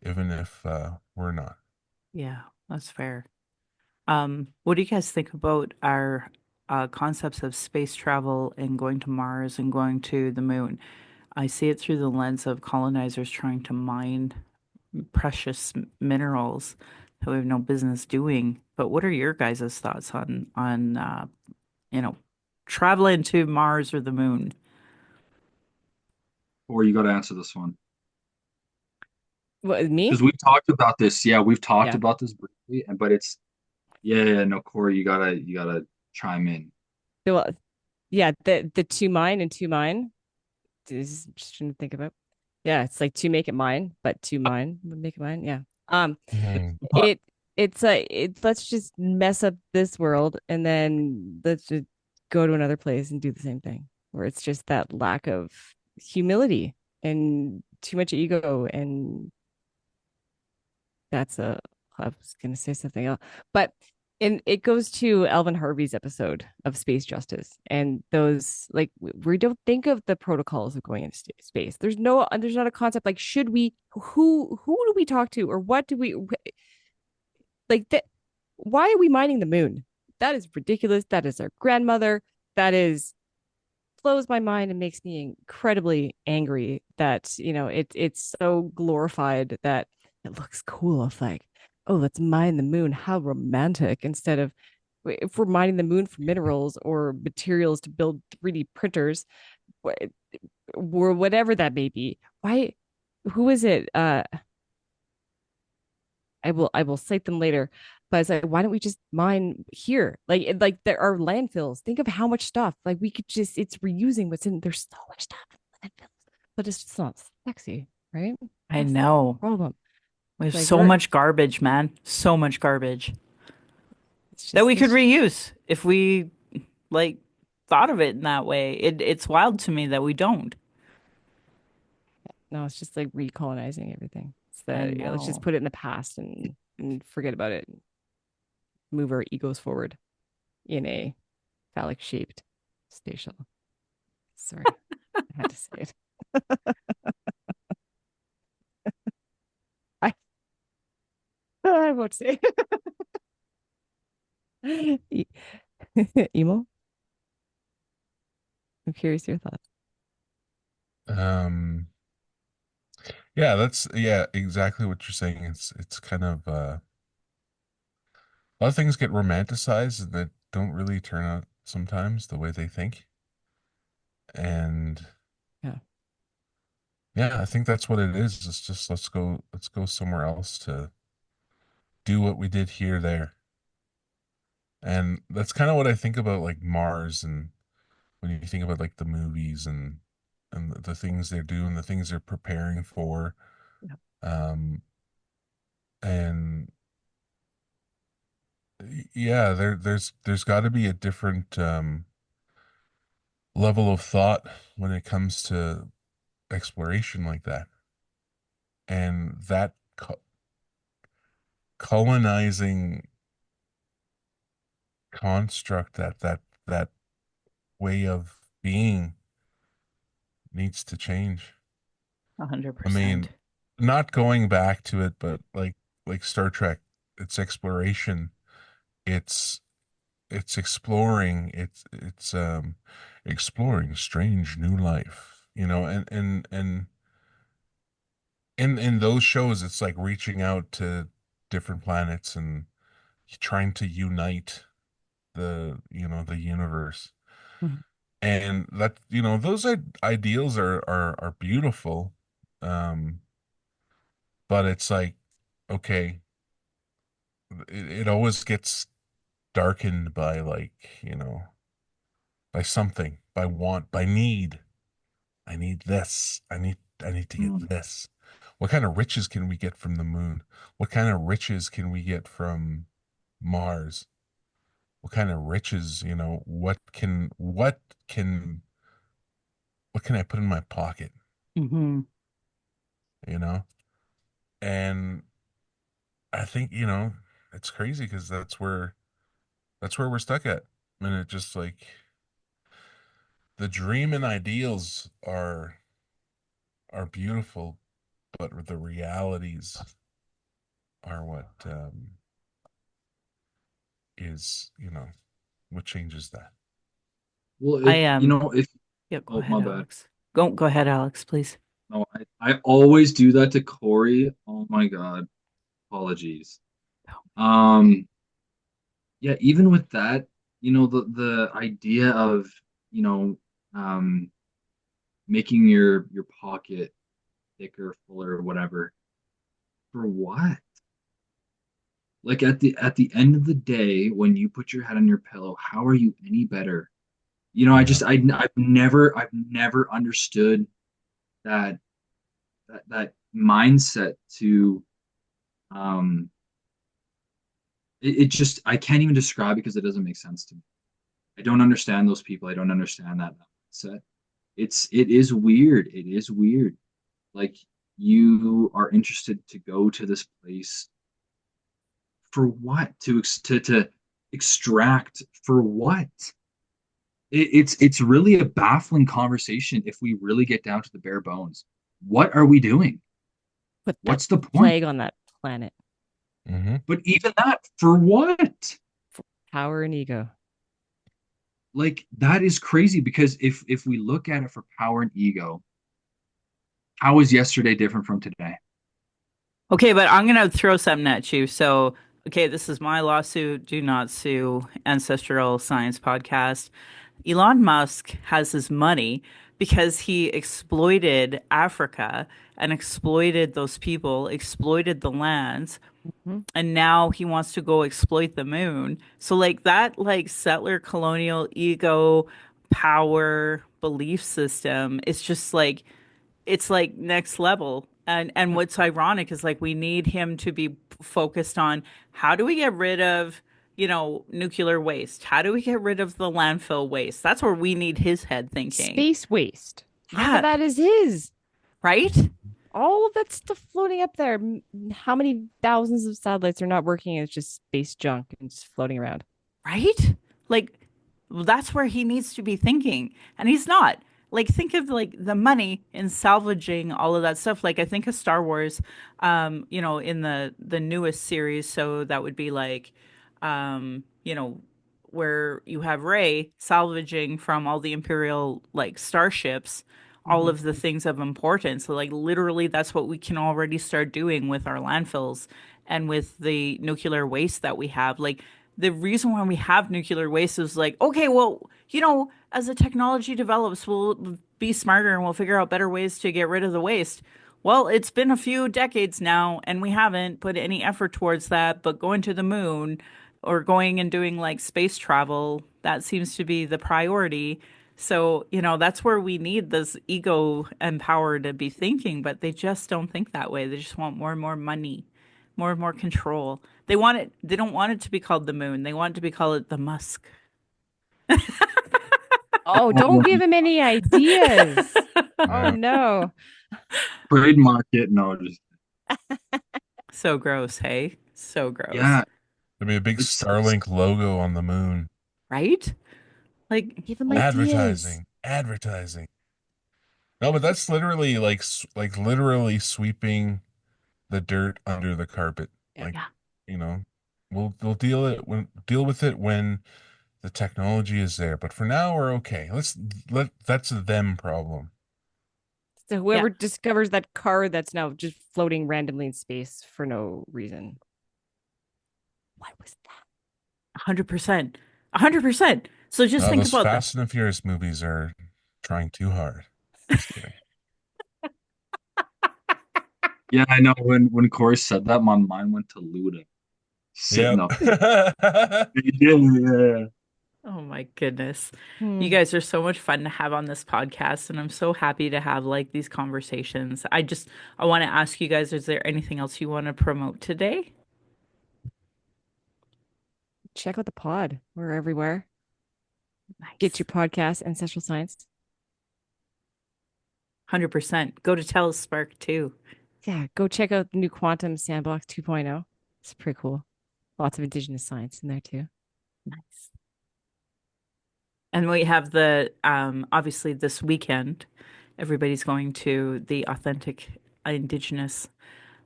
even if we're not. Yeah, that's fair. What do you guys think about our concepts of space travel and going to Mars and going to the moon? I see it through the lens of colonizers trying to mine precious minerals that we have no business doing. But what are your guys' thoughts on you know, traveling to Mars or the moon? Or you got to answer this one What, because me? we've talked about this. Yeah, we've talked Yeah. about this briefly, but it's yeah, no, Corey, you gotta chime in. So, yeah, the two mine and two mine is just trying to think about. Yeah, it's like to make it mine, but to mine would make it mine. Yeah. Um, Mhm. it let's just mess up this world and then let's just go to another place and do the same thing. Where it's just that lack of humility and too much ego, and that's a I was gonna say something else, but and it goes to Alvin Harvey's episode of Space Justice and those like we don't think of the protocols of going into space. There's not a concept like should we who do we talk to or what do we like that? Why are we mining the moon? That is ridiculous. That is our grandmother. That is blows my mind and makes me incredibly angry that it's so glorified that it looks cool. It's like, oh, let's mine the moon. How romantic! Instead of if we're mining the moon for minerals or materials to build 3D printers or whatever that may be. Why? Who is it? I will cite them later. But it's like, why don't we just mine here? Like there are landfills. Think of how much stuff. Like we could just it's reusing what's in there's so much stuff in landfills, but it's just not sexy, right? I That's the know. problem. We It's have like so we're much garbage, man. So much garbage it's that just we could this reuse if we like thought of it in that way. It's wild to me that we don't. no, it's just like recolonizing everything. It's I the let's just know. put it in the past and forget about it. Move our egos forward in a phallic shaped station. Sorry, I had to say it. I I won't say it. Emo. I'm curious your thoughts. Um, yeah, yeah, exactly what you're saying. It's kind of a lot of things get romanticized that don't really turn out sometimes the way they think. And Yeah. yeah, I think that's what it is. It's just let's go somewhere else to do what we did here, there. And that's kind of what I think about like Mars and when you think about like the movies and the things they're doing, the things they're preparing for. Yeah. Um and yeah, there's got to be a different level of thought when it comes to exploration like that. And that colonizing construct that way of being needs to change. I 100%. mean, not going back to it, but like Star Trek, it's exploration. It's it's exploring. It's exploring strange new life, and in those shows it's like reaching out to different planets and trying to unite the universe. Mhm. And that, those ideals are beautiful. Um, but it's like, okay, it always gets darkened by, like, by something, by want, by need. I need this. I need to get Mm. this. What kind of riches can we get from the moon? What kind of riches can we get from Mars? What kind of riches, what can I put in my pocket, Hmm. you know? And I think, it's crazy because that's where we're stuck at. And it just like the dream and ideals are beautiful, but the realities are what is, what changes that. Well, I it, am. if Yeah, go oh, my ahead, bad. Alex. Go ahead, Alex, please. No, I always do that to Corey. Oh my God. Apologies. Um, yeah, even with that, the idea of, you know, um, making your pocket thicker, fuller, whatever. For what? Like at the end of the day, when you put your head on your pillow, how are you any better? Yeah. I've never understood that that mindset to um it just I can't even describe it because it doesn't make sense to me. I don't understand those people. I don't understand that mindset. It is weird. It is weird. Like you are interested to go to this place for what? To extract for what? It's really a baffling conversation if we really get down to the bare bones. What are we doing? Put that What's the point? plague on that planet. Mm-hmm. But even that, for what? For power and ego. Like that is crazy because if we look at it for power and ego, how is yesterday different from today? Okay, but I'm gonna throw something at you. So, okay, this is my lawsuit. Do not sue Ancestral Science Podcast. Elon Musk has his money because he exploited Africa and exploited those people, exploited the lands, Mhm. and now he wants to go exploit the moon. So like that like settler colonial ego power belief system, it's just like it's like next level. And what's ironic is like we need him to be focused on how do we get rid of, nuclear waste? How do we get rid of the landfill waste? That's where we need his head thinking. Space waste. Half of Yeah, that is his. right? All of that stuff floating up there. How many thousands of satellites are not working? It's just space junk and just floating around. Right? Like that's where he needs to be thinking. And he's not. Like think of like the money in salvaging all of that stuff. Like I think of Star Wars, in the newest series, so that would be like where you have Rey salvaging from all the Imperial like starships all Mhm. of the things of importance. So like literally that's what we can already start doing with our landfills and with the nuclear waste that we have. Like the reason why we have nuclear waste is like, okay, well, as the technology develops, we'll be smarter and we'll figure out better ways to get rid of the waste. Well, it's been a few decades now, and we haven't put any effort towards that. But going to the moon or going and doing like space travel, that seems to be the priority. So, that's where we need this ego and power to be thinking, but they just don't think that way. They just want more and more money, more and more control. They don't want it to be called the moon. They want it to be called the Musk. Oh, don't Oh, give him any ideas. Oh Yeah. no. trademark it. No, just So gross, hey? So gross. yeah. There'll be a big It's Starlink logo on the moon. Right? Like, Give them oh, ideas. Advertising. No, but that's literally like literally sweeping the dirt under the carpet. Yep. Like, yeah, you know, we'll deal with it when the technology is there. But for now, we're okay. Let that's a them problem. So yeah, whoever discovers that car that's now just floating randomly in space for no reason. What was that? 100%. 100%. So just think Those about that. Fast and Furious movies are trying too hard. Just kidding. Yeah, I know. When Corey said that, my mind went to Luda sitting Yep. up there. Yeah, yeah. Oh my goodness. You Hmm. guys are so much fun to have on this podcast, and I'm so happy to have like these conversations. I want to ask you guys, is there anything else you want to promote today? Check out the pod. We're everywhere. Get Nice. your podcast, Ancestral Science. 100%. Go to Telespark too. Yeah, go check out the new Quantum Sandbox 2.0. It's pretty cool. Lots of indigenous science in there too. Nice. And we have the obviously this weekend, everybody's going to the authentic indigenous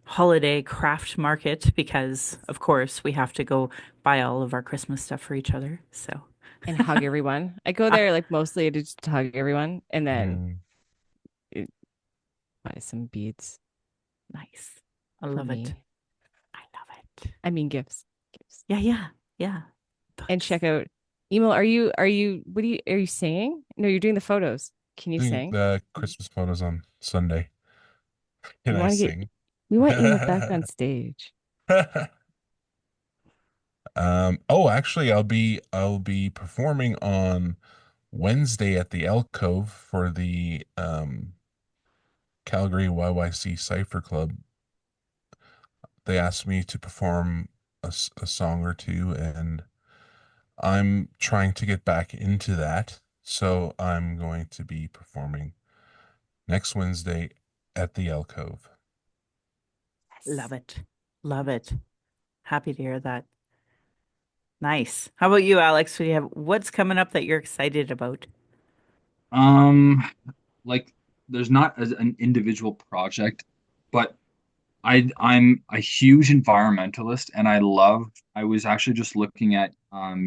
holiday craft market because of course we have to go buy all of our Christmas stuff for each other. So And hug everyone. I go ah, there like mostly to just hug everyone and then Mm. buy some beads nice. I for love it. me. I love it. I mean gifts. Gifts. Yeah, yeah, yeah. And Books. check out Emil, are you what are you saying? No, you're doing the photos. Can you Doing sing? the Christmas photos on Sunday. Can We I want to get sing? we want Emil back on stage. Oh, actually, I'll be performing on Wednesday at the Alcove for the Calgary YYC Cipher Club. They asked me to perform a song or two, and I'm trying to get back into that. So I'm going to be performing next Wednesday at the Alcove. Love Yes. it. Love it. Happy to hear that. Nice. How about you, Alex? What's coming up that you're excited about? Um, like there's not as an individual project, but I'm a huge environmentalist and I was actually just looking at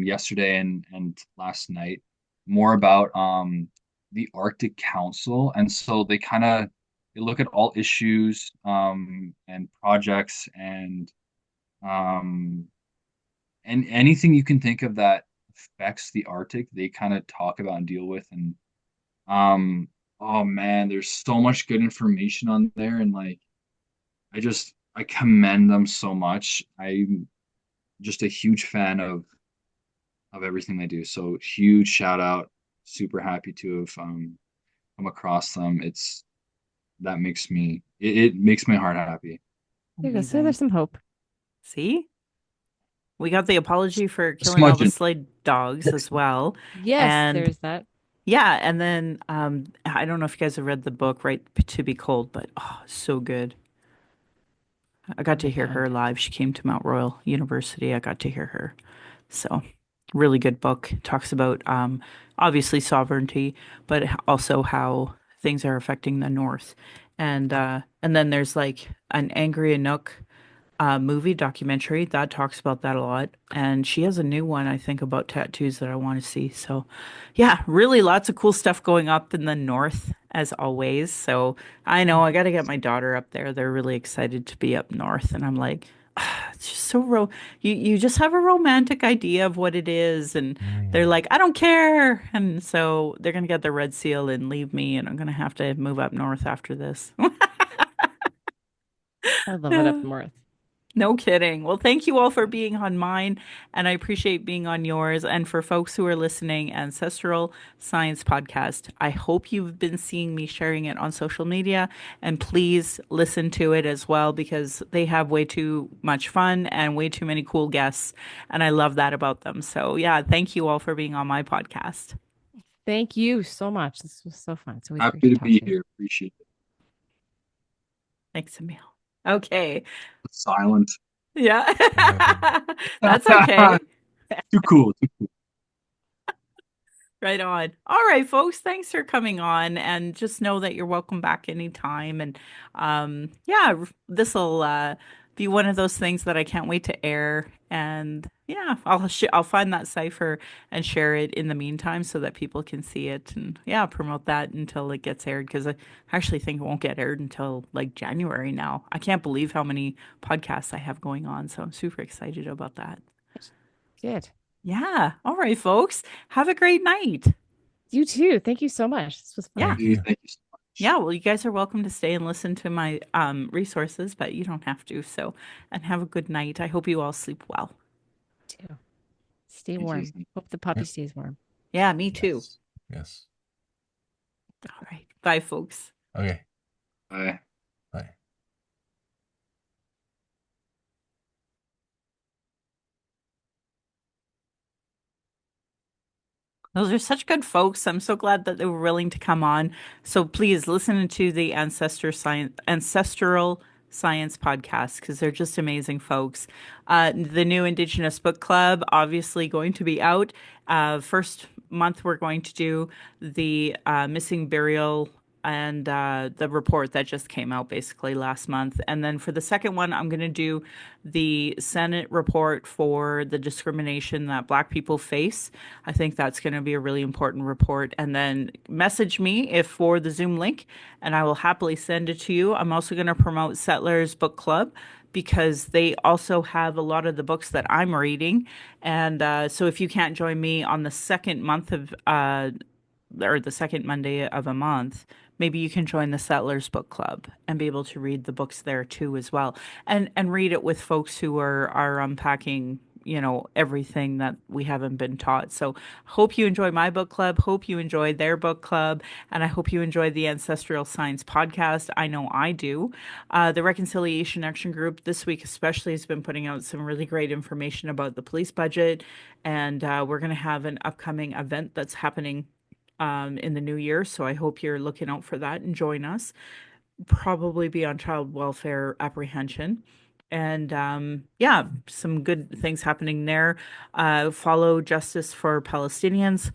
yesterday and last night more about the Arctic Council, and so they look at all issues and projects um and anything you can think of that affects the Arctic, they kind of talk about and deal with. And um oh man, there's so much good information on there, and like I commend them so much. I'm just a huge fan of everything they do. So huge shout out. Super happy to have come across them. It's that makes it makes my heart happy. There you go. So Amazing. there's some hope. See? We got the apology for killing all the Smudging. sleigh dogs as well. Yes, And there's that. yeah, and then I don't know if you guys have read the book, Right to Be Cold, but oh, so good. I got to I hear her haven't. live. She came to Mount Royal University. I got to hear her. So, really good book. Talks about obviously sovereignty, but also how things are affecting the North. And then there's like an Angry Inuk movie documentary that talks about that a lot. And she has a new one, I think, about tattoos that I want to see. So, yeah, really lots of cool stuff going up in the north as always. So I know I got to get my daughter up there. They're really excited to be up north, and I'm like, "Ah, it's just so you just have a romantic idea of what it is, and they're Mm. like, I don't care, and so they're gonna get the red seal and leave me, and I'm gonna have to move up north after this. I love it up north. No kidding. Well, thank you all for being on mine, and I appreciate being on yours. And for folks who are listening, Ancestral Science Podcast, I hope you've been seeing me sharing it on social media, and please listen to it as well because they have way too much fun and way too many cool guests, and I love that about them. So, yeah, thank you all for being on my podcast. Thank you so much. This was so fun. It's always great Happy to to talk be to you. here. Appreciate it. Thanks, Emil. Okay. Silent. Yeah. That's okay. Too cool. Right on. All right, folks, thanks for coming on and just know that you're welcome back anytime. And yeah, this will be one of those things that I can't wait to air. And yeah, I'll find that cipher and share it in the meantime so that people can see it and yeah, promote that until it gets aired because I actually think it won't get aired until like January now. I can't believe how many podcasts I have going on, so I'm super excited about that. Good. Yeah. All right, folks. Have a great night. You too. Thank you so much. This was Yeah. fun. Thank you. Thank you so much. Yeah, well, you guys are welcome to stay and listen to my resources, but you don't have to. So, and have a good night. I hope you all sleep well. Too. Stay Thank you. warm. Hope the puppy Yep. stays warm. Yeah, me too. Yes. Yes. All right. Bye, folks. Okay. Bye. Bye. Those are such good folks. I'm so glad that they were willing to come on. So please listen to the Ancestral Science podcast because they're just amazing folks. The new Indigenous Book Club obviously going to be out. First month we're going to do the missing burial and the report that just came out basically last month. And then for the second one, I'm going to do the Senate report for the discrimination that Black people face. I think that's going to be a really important report. And then message me if for the Zoom link, and I will happily send it to you. I'm also going to promote Settlers Book Club because they also have a lot of the books that I'm reading. And so if you can't join me on the second month of or the second Monday of a month, maybe you can join the Settlers Book Club and be able to read the books there too as well, and read it with folks who are unpacking everything that we haven't been taught. So hope you enjoy my book club, hope you enjoy their book club, and I hope you enjoy the Ancestral Science podcast. I know I do. The Reconciliation Action Group this week especially has been putting out some really great information about the police budget, and we're going to have an upcoming event that's happening in the new year. So I hope you're looking out for that and join us. Probably be on child welfare apprehension. And yeah, some good things happening there. Follow Justice for Palestinians.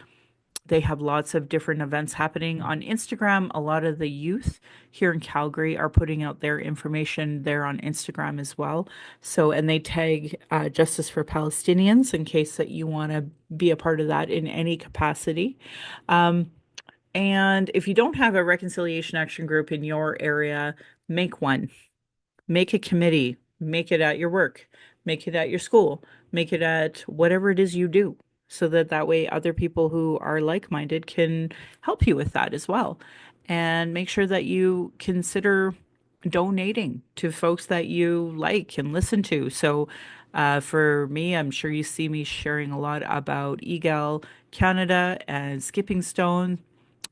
They have lots of different events happening on Instagram. A lot of the youth here in Calgary are putting out their information there on Instagram as well. So, and they tag Justice for Palestinians in case that you want to be a part of that in any capacity. And if you don't have a reconciliation action group in your area, make one. Make a committee. Make it at your work. Make it at your school. Make it at whatever it is you do, so that that way other people who are like-minded can help you with that as well. And make sure that you consider donating to folks that you like and listen to. So for me, I'm sure you see me sharing a lot about EGAL Canada and Skipping Stone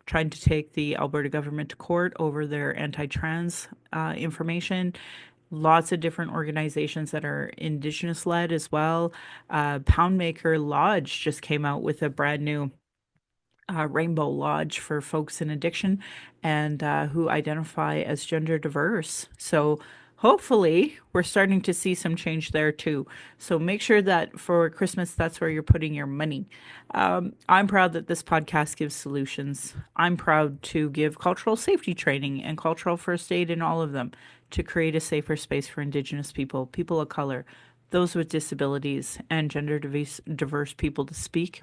trying to take the Alberta government to court over their anti-trans information. Lots of different organizations that are Indigenous led as well. Poundmaker Lodge just came out with a brand new Rainbow Lodge for folks in addiction and who identify as gender diverse. So hopefully we're starting to see some change there too. So make sure that for Christmas, that's where you're putting your money. I'm proud that this podcast gives solutions. I'm proud to give cultural safety training and cultural first aid in all of them to create a safer space for Indigenous people, people of color, those with disabilities, and gender diverse people to speak.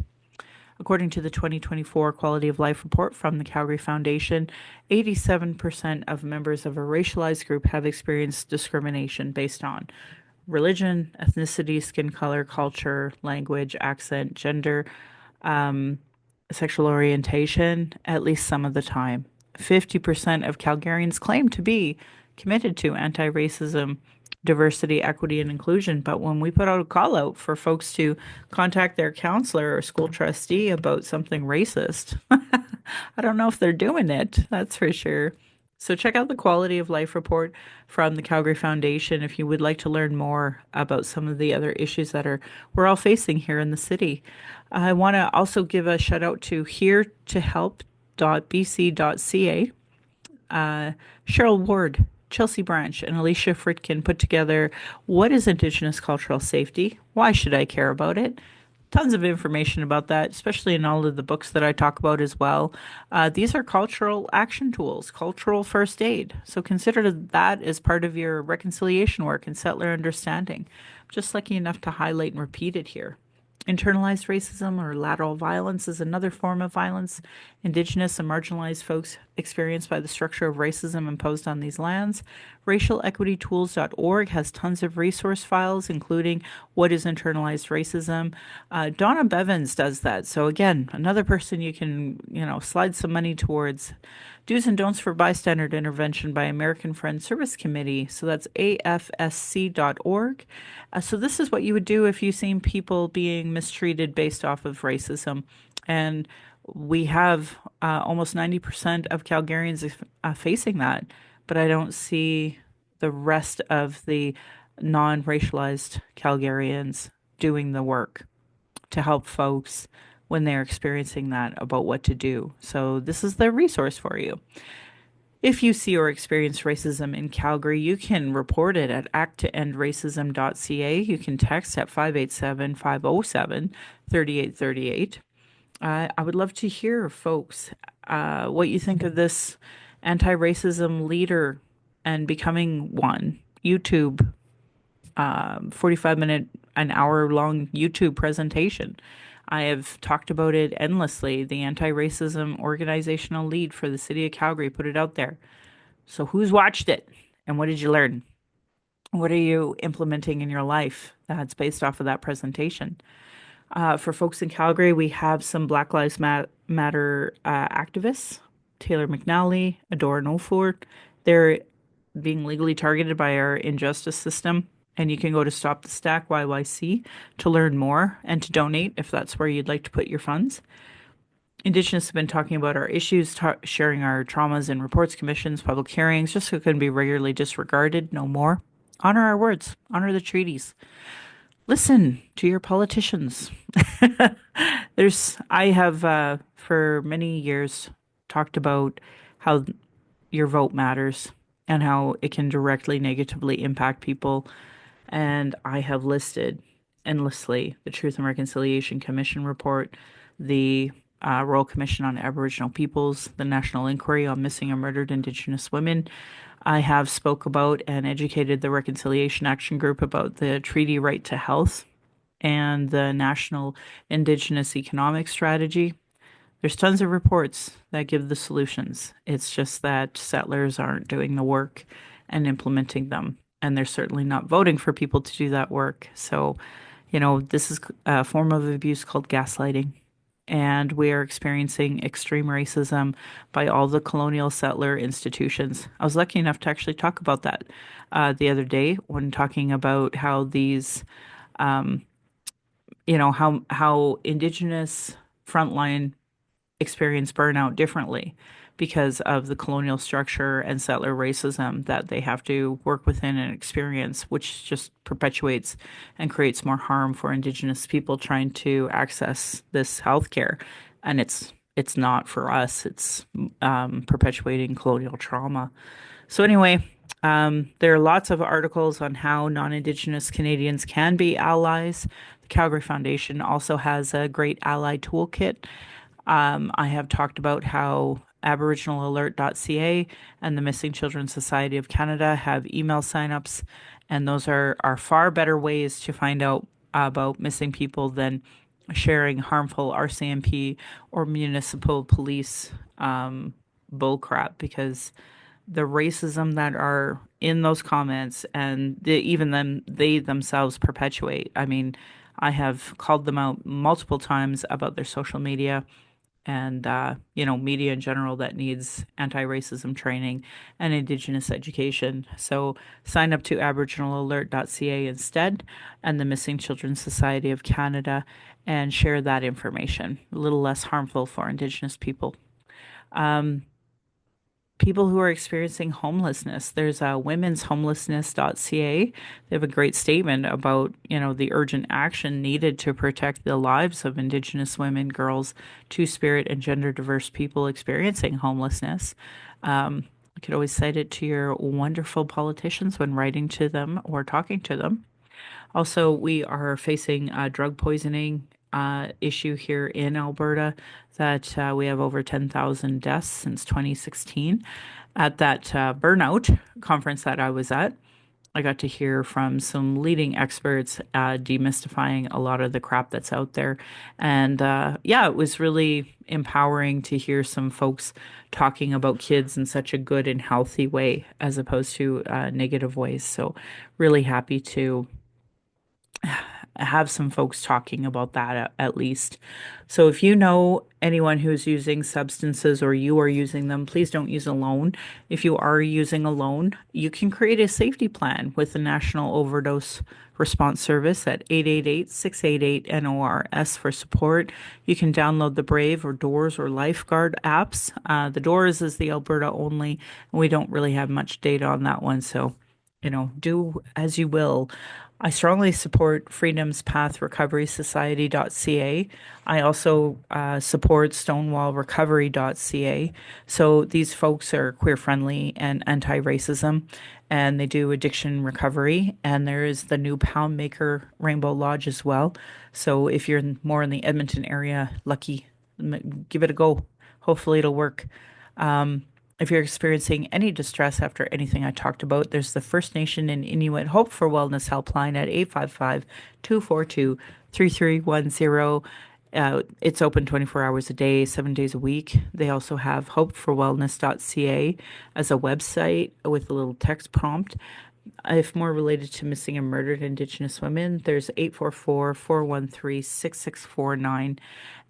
According to the 2024 Quality of Life report from the Calgary Foundation, 87% of members of a racialized group have experienced discrimination based on religion, ethnicity, skin color, culture, language, accent, gender, sexual orientation, at least some of the time. 50% of Calgarians claim to be committed to anti racism, diversity, equity, and inclusion. But when we put out a call out for folks to contact their counselor or school trustee about something racist, I don't know if they're doing it, that's for sure. So check out the Quality of Life report from the Calgary Foundation if you would like to learn more about some of the other issues that we're all facing here in the city. I want to also give a shout out to heretohelp.bc.ca. Cheryl Ward, Chelsea Branch, and Alicia Fritkin put together What is Indigenous Cultural Safety? Why should I care about it? tons of information about that, especially in all of the books that I talk about as well. These are cultural action tools, cultural first aid. So consider that as part of your reconciliation work and settler understanding. I'm just lucky enough to highlight and repeat it here. Internalized racism or lateral violence is another form of violence Indigenous and marginalized folks experienced by the structure of racism imposed on these lands. RacialEquityTools.org has tons of resource files, including what is internalized racism. Donna Bevins does that. So again, another person you can, slide some money towards. Do's and Don'ts for Bystander Intervention by American Friends Service Committee. So that's afsc.org. So this is what you would do if you've seen people being mistreated based off of racism. And we have almost 90% of Calgarians facing that, but I don't see the rest of the non-racialized Calgarians doing the work to help folks when they're experiencing that about what to do. So this is the resource for you. If you see or experience racism in Calgary, you can report it at acttoendracism.ca. You can text at 587 507 3838. I would love to hear, folks, what you think of this anti racism leader and becoming one. YouTube, 45-minute, an hour long YouTube presentation. I have talked about it endlessly. The anti racism organizational lead for the city of Calgary put it out there. So, who's watched it and what did you learn? What are you implementing in your life that's based off of that presentation? For folks in Calgary, we have some Black Lives Matter activists, Taylor McNally, Adora Nofort. They're being legally targeted by our injustice system. And you can go to Stop the Stack YYC to learn more and to donate if that's where you'd like to put your funds. Indigenous have been talking about our issues, sharing our traumas in reports, commissions, public hearings, just so it couldn't be regularly disregarded, no more. Honor our words, honor the treaties. Listen to your politicians. I have, for many years, talked about how your vote matters and how it can directly negatively impact people. And I have listed endlessly the Truth and Reconciliation Commission report, the Royal Commission on Aboriginal Peoples, the National Inquiry on Missing and Murdered Indigenous Women. I have spoke about and educated the Reconciliation Action Group about the Treaty Right to Health and the National Indigenous Economic Strategy. There's tons of reports that give the solutions. It's just that settlers aren't doing the work and implementing them. And they're certainly not voting for people to do that work. So, this is a form of abuse called gaslighting. And we are experiencing extreme racism by all the colonial settler institutions. I was lucky enough to actually talk about that the other day when talking about how these, how Indigenous frontline experience burnout differently because of the colonial structure and settler racism that they have to work within and experience, which just perpetuates and creates more harm for Indigenous people trying to access this healthcare. And it's not for us. It's perpetuating colonial trauma. So anyway, there are lots of articles on how non-Indigenous Canadians can be allies. The Calgary Foundation also has a great ally toolkit. I have talked about how aboriginalalert.ca and the Missing Children Society of Canada have email signups, and those are far better ways to find out about missing people than sharing harmful RCMP or municipal police bullcrap, because the racism that are in those comments and they themselves perpetuate. I mean, I have called them out multiple times about their social media and media in general that needs anti-racism training and Indigenous education. So sign up to aboriginalalert.ca instead and the Missing Children Society of Canada and share that information. A little less harmful for Indigenous people. People who are experiencing homelessness. There's womenshomelessness.ca. They have a great statement about, the urgent action needed to protect the lives of Indigenous women, girls, two-spirit, and gender-diverse people experiencing homelessness. You could always cite it to your wonderful politicians when writing to them or talking to them. Also, we are facing drug poisoning issue here in Alberta that we have over 10,000 deaths since 2016. At that burnout conference that I was at, I got to hear from some leading experts demystifying a lot of the crap that's out there. And yeah, it was really empowering to hear some folks talking about kids in such a good and healthy way as opposed to negative ways. So, really happy to have some folks talking about that at least. So if you know anyone who's using substances or you are using them, please don't use alone. If you are using alone, you can create a safety plan with the National Overdose Response Service at 888-688-NORS for support. You can download the Brave or Doors or Lifeguard apps. The Doors is the Alberta only, and we don't really have much data on that one, so do as you will. I strongly support Freedom's Path Recovery Society.ca. I also support StonewallRecovery.ca. So these folks are queer friendly and anti racism, and they do addiction recovery. And there is the new Pound Maker Rainbow Lodge as well. So if you're more in the Edmonton area, lucky, give it a go. Hopefully it'll work. If you're experiencing any distress after anything I talked about, there's the First Nation and Inuit Hope for Wellness helpline at 855-242-3310. It's open 24 hours a day, 7 days a week. They also have hopeforwellness.ca as a website with a little text prompt. If more related to missing and murdered Indigenous women, there's 844-413-6649.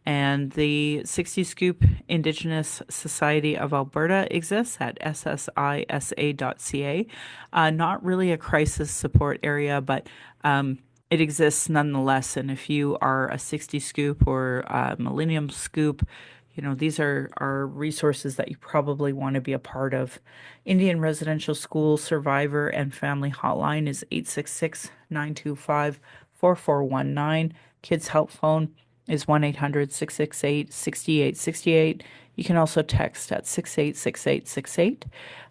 And the 60 Scoop Indigenous Society of Alberta exists at ssisa.ca. Not really a crisis support area, but it exists nonetheless. And if you are a 60 Scoop or a Millennium Scoop, these are resources that you probably want to be a part of. Indian Residential School Survivor and Family Hotline is 866-925-4419. Kids Help Phone is 1-800-668-6868. You can also text at 686868.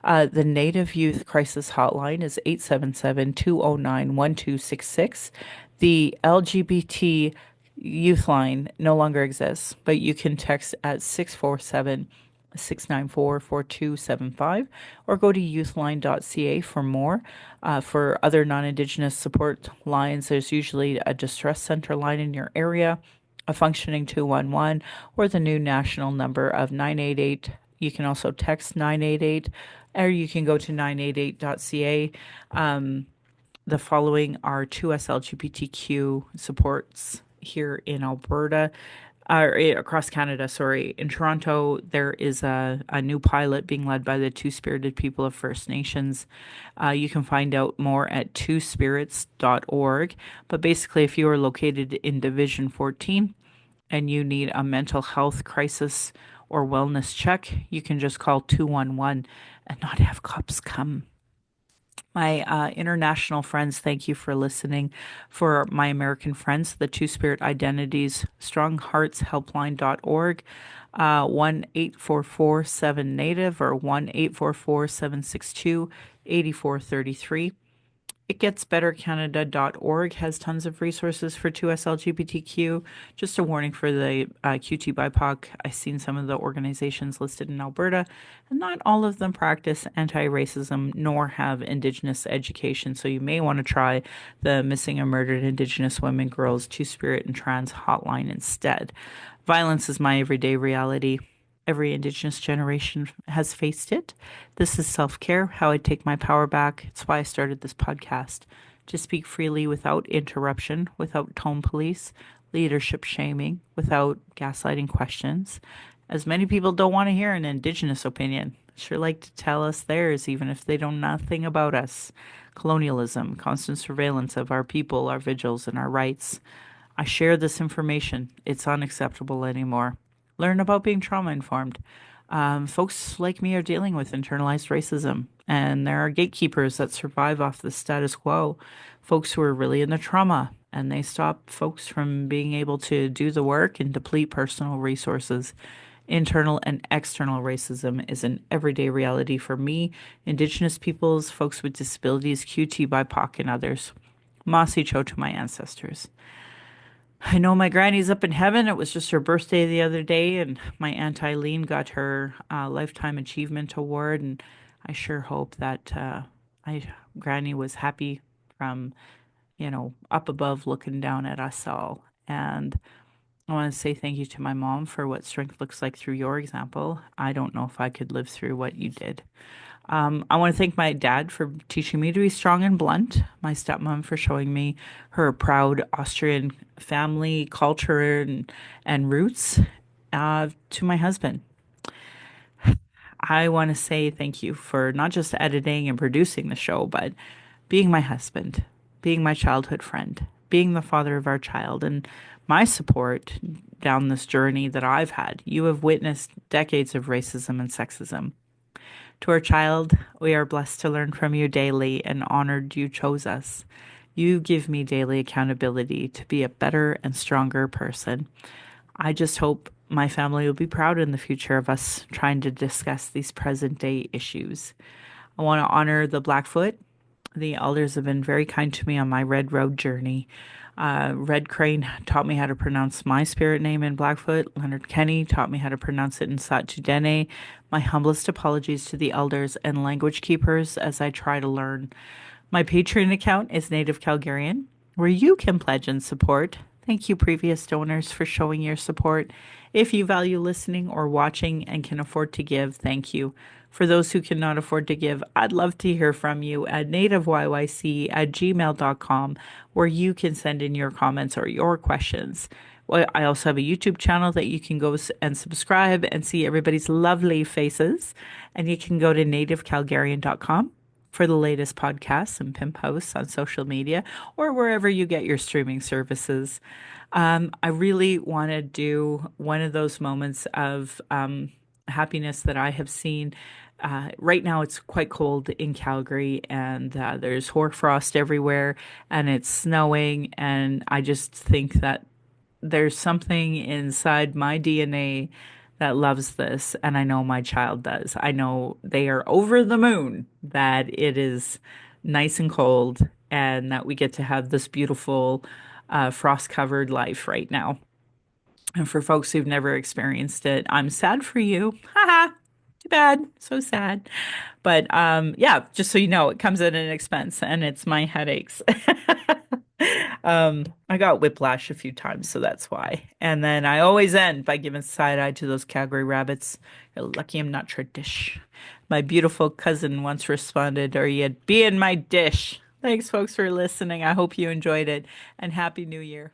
The Native Youth Crisis Hotline is 877-209-1266. The LGBT Youth Line no longer exists, but you can text at 647-694-4275 or go to youthline.ca for more. For other non-Indigenous support lines, there's usually a distress center line in your area, a functioning 211, or the new national number of 988. You can also text 988, or you can go to 988.ca. The following are 2S LGBTQ supports here in Alberta, across Canada, sorry. In Toronto, there is a new pilot being led by the Two Spirited People of First Nations. You can find out more at twospirits.org. But basically, if you are located in Division 14 and you need a mental health crisis or wellness check, you can just call 211 and not have cops come. My international friends, thank you for listening. For my American friends, the Two Spirit Identities, strongheartshelpline.org, 1-844-7-NATIVE or 1-844-762-8433. itgetsbettercanada.org has tons of resources for 2S LGBTQ. Just a warning for the QT BIPOC. I've seen some of the organizations listed in Alberta, and not all of them practice anti-racism nor have Indigenous education. So you may want to try the Missing and Murdered Indigenous Women, Girls, Two-Spirit, and Trans hotline instead. Violence is my everyday reality. Every Indigenous generation has faced it. This is self-care, how I take my power back. It's why I started this podcast, to speak freely without interruption, without tone police, leadership shaming, without gaslighting questions. As many people don't want to hear an Indigenous opinion. Sure like to tell us theirs, even if they know nothing about us. Colonialism, constant surveillance of our people, our vigils, and our rights. I share this information. It's unacceptable anymore. Learn about being trauma informed. Folks like me are dealing with internalized racism, and there are gatekeepers that survive off the status quo. Folks who are really in the trauma, and they stop folks from being able to do the work and deplete personal resources. Internal and external racism is an everyday reality for me, Indigenous peoples, folks with disabilities, QT, BIPOC, and others. Masi Cho to my ancestors. I know my granny's up in heaven. It was just her birthday the other day, and my Aunt Eileen got her Lifetime Achievement Award, and I sure hope that I Granny was happy from, up above looking down at us all. And I want to say thank you to my mom for what strength looks like through your example. I don't know if I could live through what you did. I want to thank my dad for teaching me to be strong and blunt, my stepmom for showing me her proud Austrian family culture and roots, to my husband. I want to say thank you for not just editing and producing the show, but being my husband, being my childhood friend, being the father of our child, and my support down this journey that I've had. You have witnessed decades of racism and sexism. To our child, we are blessed to learn from you daily and honored you chose us. You give me daily accountability to be a better and stronger person. I just hope my family will be proud in the future of us trying to discuss these present day issues. I want to honor the Blackfoot. The elders have been very kind to me on my Red Road journey. Red Crane taught me how to pronounce my spirit name in Blackfoot. Leonard Kenny taught me how to pronounce it in Satudene. My humblest apologies to the elders and language keepers as I try to learn. My Patreon account is Native Calgarian, where you can pledge and support. Thank you, previous donors, for showing your support. If you value listening or watching and can afford to give, thank you. For those who cannot afford to give, I'd love to hear from you at nativeyyc@gmail.com, where you can send in your comments or your questions. Well, I also have a YouTube channel that you can go and subscribe and see everybody's lovely faces. And you can go to nativecalgarian.com for the latest podcasts and pin posts on social media or wherever you get your streaming services. I really want to do one of those moments of happiness that I have seen. Right now, it's quite cold in Calgary, and there's hoarfrost everywhere, and it's snowing. And I just think that there's something inside my DNA that loves this, and I know my child does. I know they are over the moon that it is nice and cold and that we get to have this beautiful frost-covered life right now. And for folks who've never experienced it, I'm sad for you. Haha. Too bad. So sad. But yeah, just so you know, it comes at an expense and it's my headaches. I got whiplash a few times, so that's why. And then I always end by giving side eye to those Calgary rabbits. You're lucky I'm not tradish. My beautiful cousin once responded, "Or you'd be in my dish." Thanks, folks, for listening. I hope you enjoyed it, and Happy New Year.